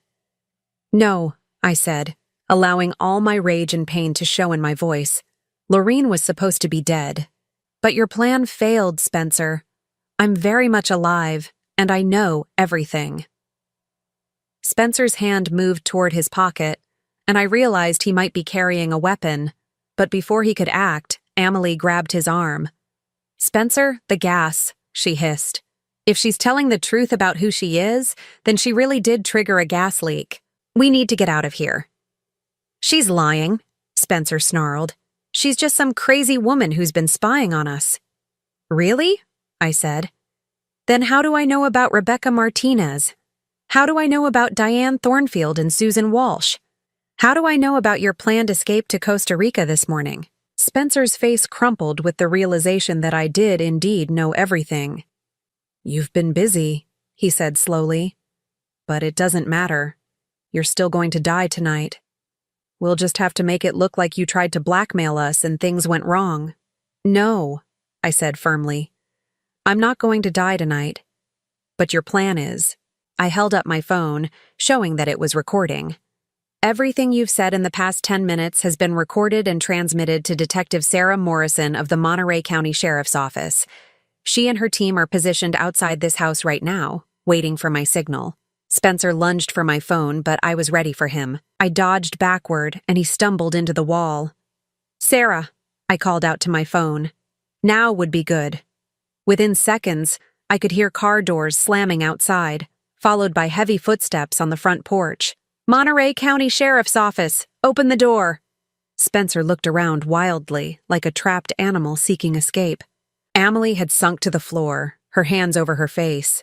"No," I said, allowing all my rage and pain to show in my voice. "Lorene was supposed to be dead. But your plan failed, Spencer. I'm very much alive, and I know everything." Spencer's hand moved toward his pocket, and I realized he might be carrying a weapon, but before he could act, Amelie grabbed his arm. "Spencer, the gas," she hissed. "If she's telling the truth about who she is, then she really did trigger a gas leak. We need to get out of here." "She's lying," Spencer snarled. "She's just some crazy woman who's been spying on us." "Really?" I said. "Then how do I know about Rebecca Martinez? How do I know about Diane Thornfield and Susan Walsh? How do I know about your planned escape to Costa Rica this morning?" Spencer's face crumpled with the realization that I did indeed know everything. "You've been busy," he said slowly. "But it doesn't matter. You're still going to die tonight. We'll just have to make it look like you tried to blackmail us and things went wrong." "No," I said firmly. "I'm not going to die tonight. But your plan is." I held up my phone, showing that it was recording. "Everything you've said in the past 10 minutes has been recorded and transmitted to Detective Sarah Morrison of the Monterey County Sheriff's Office. She and her team are positioned outside this house right now, waiting for my signal." Spencer lunged for my phone, but I was ready for him. I dodged backward, and he stumbled into the wall. "Sarah," I called out to my phone. "Now would be good." Within seconds, I could hear car doors slamming outside, followed by heavy footsteps on the front porch. "Monterey County Sheriff's Office, open the door." Spencer looked around wildly, like a trapped animal seeking escape. Amelie had sunk to the floor, her hands over her face.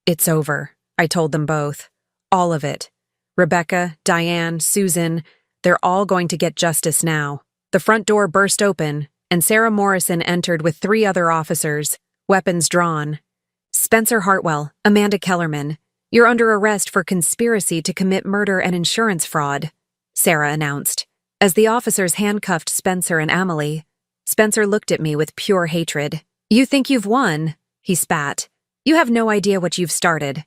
"It's over," I told them both. "All of it. Rebecca, Diane, Susan, they're all going to get justice now." The front door burst open, and Sarah Morrison entered with 3 other officers, weapons drawn. "Spencer Hartwell, Amanda Kellerman, you're under arrest for conspiracy to commit murder and insurance fraud," Sarah announced. As the officers handcuffed Spencer and Amelie, Spencer looked at me with pure hatred. "You think you've won?" he spat. "You have no idea what you've started.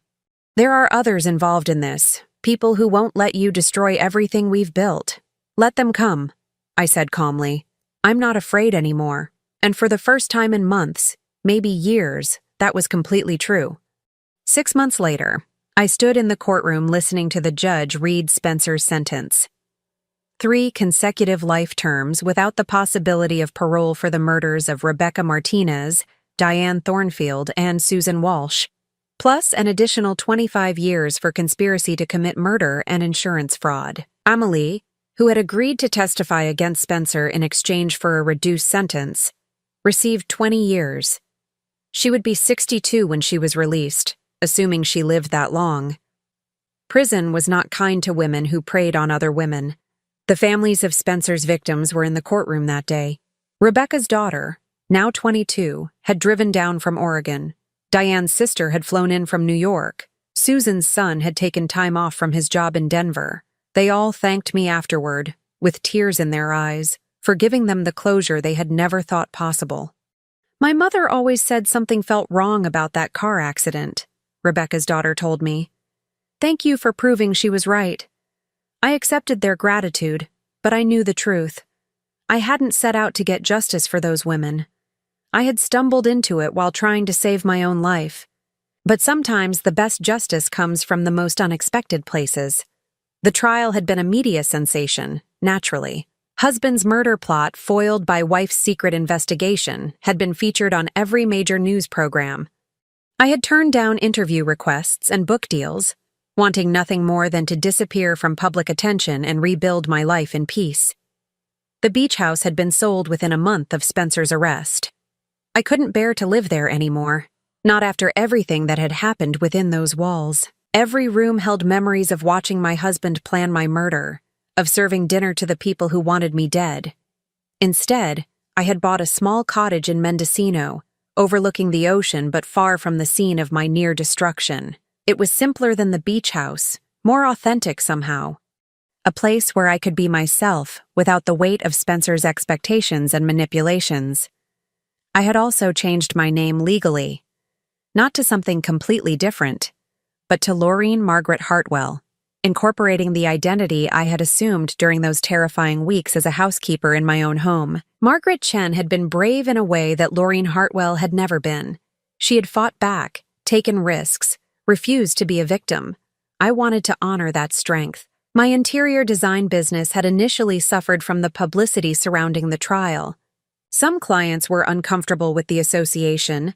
There are others involved in this, people who won't let you destroy everything we've built. Let them come," I said calmly. "I'm not afraid anymore." And for the first time in months, maybe years, that was completely true. 6 months later, I stood in the courtroom listening to the judge read Spencer's sentence. 3 consecutive life terms without the possibility of parole for the murders of Rebecca Martinez, Diane Thornfield, and Susan Walsh, plus an additional 25 years for conspiracy to commit murder and insurance fraud. Amelie, who had agreed to testify against Spencer in exchange for a reduced sentence, received 20 years. She would be 62 when she was released, assuming she lived that long. Prison was not kind to women who preyed on other women. The families of Spencer's victims were in the courtroom that day. Rebecca's daughter, now 22, had driven down from Oregon. Diane's sister had flown in from New York. Susan's son had taken time off from his job in Denver. They all thanked me afterward, with tears in their eyes, for giving them the closure they had never thought possible. "My mother always said something felt wrong about that car accident," Rebecca's daughter told me. "Thank you for proving she was right." I accepted their gratitude, but I knew the truth. I hadn't set out to get justice for those women. I had stumbled into it while trying to save my own life. But sometimes the best justice comes from the most unexpected places. The trial had been a media sensation, naturally. Husband's murder plot foiled by wife's secret investigation had been featured on every major news program. I had turned down interview requests and book deals, wanting nothing more than to disappear from public attention and rebuild my life in peace. The beach house had been sold within a month of Spencer's arrest. I couldn't bear to live there anymore, not after everything that had happened within those walls. Every room held memories of watching my husband plan my murder, of serving dinner to the people who wanted me dead. Instead, I had bought a small cottage in Mendocino, overlooking the ocean but far from the scene of my near destruction. It was simpler than the beach house, more authentic somehow. A place where I could be myself without the weight of Spencer's expectations and manipulations. I had also changed my name legally, not to something completely different, but to Laureen Margaret Hartwell, incorporating the identity I had assumed during those terrifying weeks as a housekeeper in my own home. Margaret Chen had been brave in a way that Laureen Hartwell had never been. She had fought back, taken risks, refused to be a victim. I wanted to honor that strength. My interior design business had initially suffered from the publicity surrounding the trial. Some clients were uncomfortable with the association,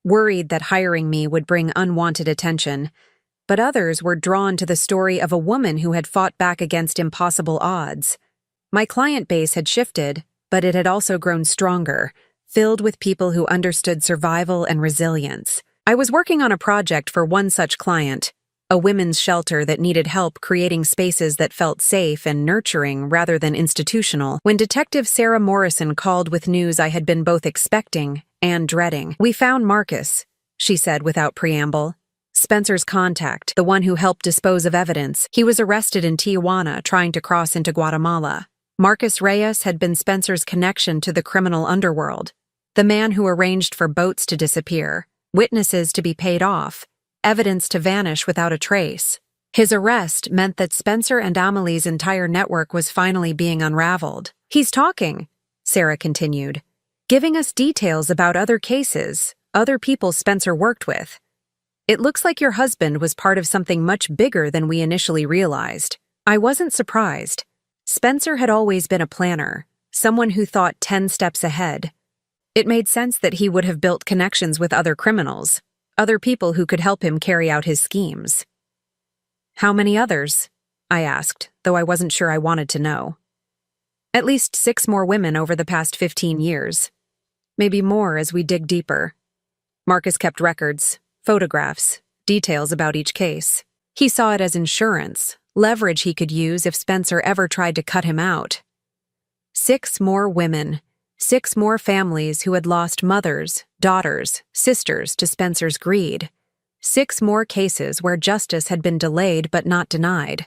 worried that hiring me would bring unwanted attention, but others were drawn to the story of a woman who had fought back against impossible odds. My client base had shifted, but it had also grown stronger, filled with people who understood survival and resilience. I was working on a project for one such client, a women's shelter that needed help creating spaces that felt safe and nurturing rather than institutional, when Detective Sarah Morrison called with news I had been both expecting and dreading. "We found Marcus," she said without preamble. "Spencer's contact, the one who helped dispose of evidence. He was arrested in Tijuana trying to cross into Guatemala. Marcus Reyes had been Spencer's connection to the criminal underworld, the man who arranged for boats to disappear, witnesses to be paid off, evidence to vanish without a trace. His arrest meant that Spencer and Amelie's entire network was finally being unraveled. He's talking," Sarah continued, "giving us details about other cases, other people Spencer worked with. It looks like your husband was part of something much bigger than we initially realized." I wasn't surprised. Spencer had always been a planner, someone who thought 10 steps ahead. It made sense that he would have built connections with other criminals, other people who could help him carry out his schemes. "How many others?" I asked, though I wasn't sure I wanted to know. "At least 6 more women over the past 15 years. Maybe more as we dig deeper." Marcus kept records, photographs, details about each case. He saw it as insurance, leverage he could use if Spencer ever tried to cut him out. 6 more women, 6 more families who had lost mothers, daughters, sisters to Spencer's greed. 6 more cases where justice had been delayed but not denied.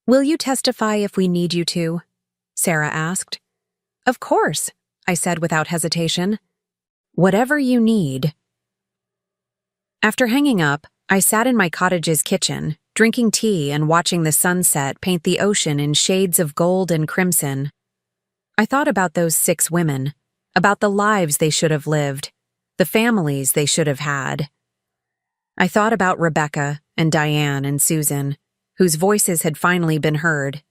"Will you testify if we need you to?" Sarah asked. "Of course," I said without hesitation. "Whatever you need." After hanging up, I sat in my cottage's kitchen, drinking tea and watching the sunset paint the ocean in shades of gold and crimson. I thought about those 6 women, about the lives they should have lived, the families they should have had. I thought about Rebecca and Diane and Susan, whose voices had finally been heard.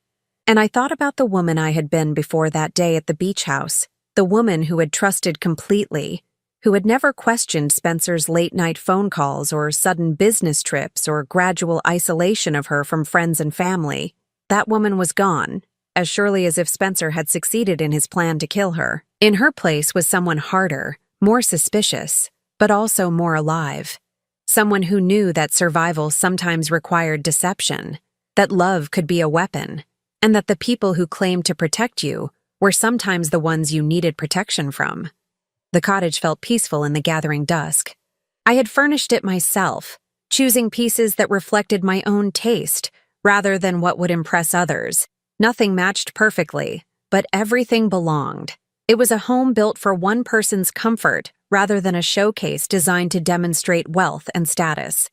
And I thought about the woman I had been before that day at the beach house, the woman who had trusted completely, who had never questioned Spencer's late-night phone calls or sudden business trips or gradual isolation of her from friends and family. That woman was gone, as surely as if Spencer had succeeded in his plan to kill her. In her place was someone harder, more suspicious, but also more alive. Someone who knew that survival sometimes required deception, that love could be a weapon, and that the people who claimed to protect you were sometimes the ones you needed protection from. The cottage felt peaceful in the gathering dusk. I had furnished it myself, choosing pieces that reflected my own taste rather than what would impress others. Nothing matched perfectly, but everything belonged. It was a home built for one person's comfort rather than a showcase designed to demonstrate wealth and status.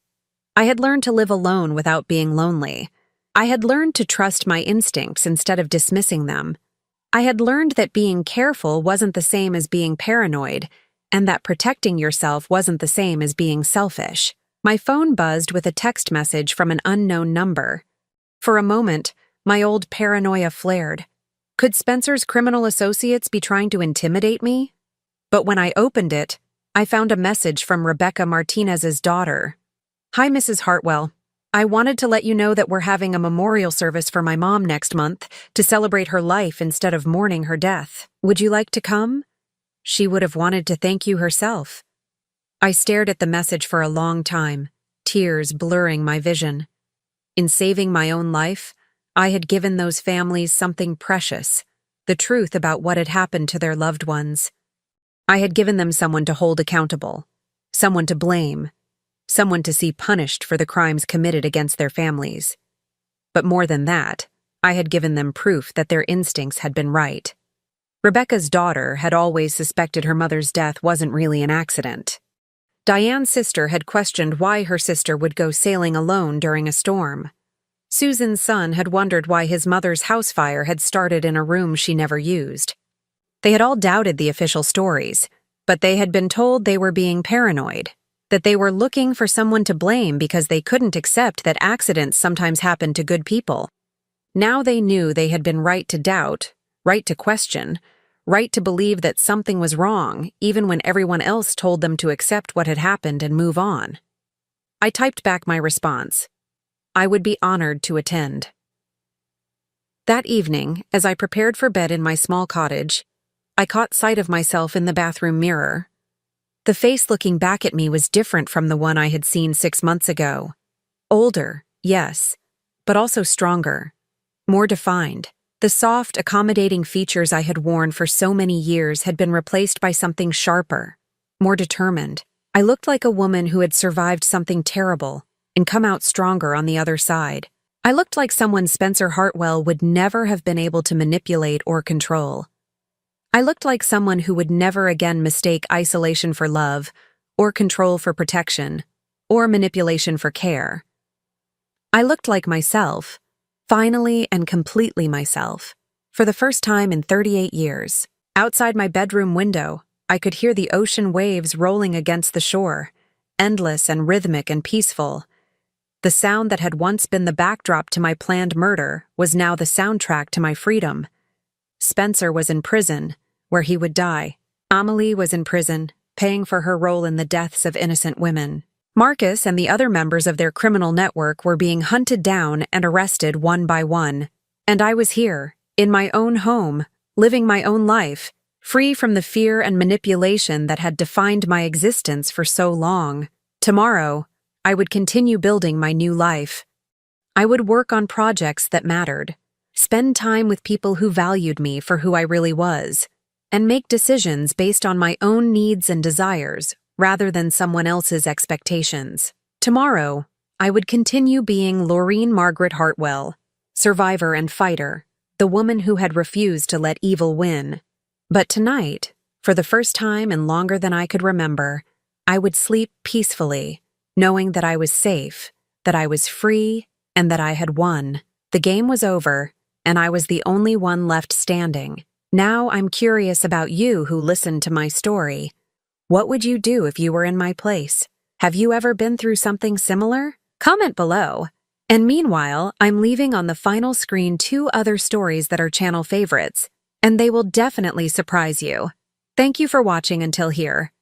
I had learned to live alone without being lonely. I had learned to trust my instincts instead of dismissing them. I had learned that being careful wasn't the same as being paranoid, and that protecting yourself wasn't the same as being selfish. My phone buzzed with a text message from an unknown number. For a moment, my old paranoia flared. Could Spencer's criminal associates be trying to intimidate me? But when I opened it, I found a message from Rebecca Martinez's daughter. "Hi, Mrs. Hartwell. I wanted to let you know that we're having a memorial service for my mom next month to celebrate her life instead of mourning her death. Would you like to come? She would have wanted to thank you herself." I stared at the message for a long time, tears blurring my vision. In saving my own life, I had given those families something precious, the truth about what had happened to their loved ones. I had given them someone to hold accountable, someone to blame, someone to see punished for the crimes committed against their families. But more than that, I had given them proof that their instincts had been right. Rebecca's daughter had always suspected her mother's death wasn't really an accident. Diane's sister had questioned why her sister would go sailing alone during a storm. Susan's son had wondered why his mother's house fire had started in a room she never used. They had all doubted the official stories, but they had been told they were being paranoid. that they were looking for someone to blame because they couldn't accept that accidents sometimes happen to good people. Now they knew they had been right to doubt, right to question, right to believe that something was wrong, even when everyone else told them to accept what had happened and move on. I typed back my response. I would be honored to attend. That evening, as I prepared for bed in my small cottage, I caught sight of myself in the bathroom mirror. The face looking back at me was different from the one I had seen 6 months ago. Older, yes, but also stronger, more defined. The soft, accommodating features I had worn for so many years had been replaced by something sharper, more determined. I looked like a woman who had survived something terrible and come out stronger on the other side. I looked like someone Spencer Hartwell would never have been able to manipulate or control. I looked like someone who would never again mistake isolation for love, or control for protection, or manipulation for care. I looked like myself, finally and completely myself, for the first time in 38 years. Outside my bedroom window, I could hear the ocean waves rolling against the shore, endless and rhythmic and peaceful. The sound that had once been the backdrop to my planned murder was now the soundtrack to my freedom. Spencer was in prison, where he would die. Amelie was in prison, paying for her role in the deaths of innocent women. Marcus and the other members of their criminal network were being hunted down and arrested one by one. And I was here, in my own home, living my own life, free from the fear and manipulation that had defined my existence for so long. Tomorrow, I would continue building my new life. I would work on projects that mattered, spend time with people who valued me for who I really was, and make decisions based on my own needs and desires rather than someone else's expectations. Tomorrow, I would continue being Laureen Margaret Hartwell, survivor and fighter, the woman who had refused to let evil win. But tonight, for the first time and longer than I could remember, I would sleep peacefully, knowing that I was safe, that I was free, and that I had won. The game was over, and I was the only one left standing. Now I'm curious about you who listened to my story. What would you do if you were in my place? Have you ever been through something similar? Comment below. And meanwhile, I'm leaving on the final screen 2 other stories that are channel favorites, and they will definitely surprise you. Thank you for watching until here.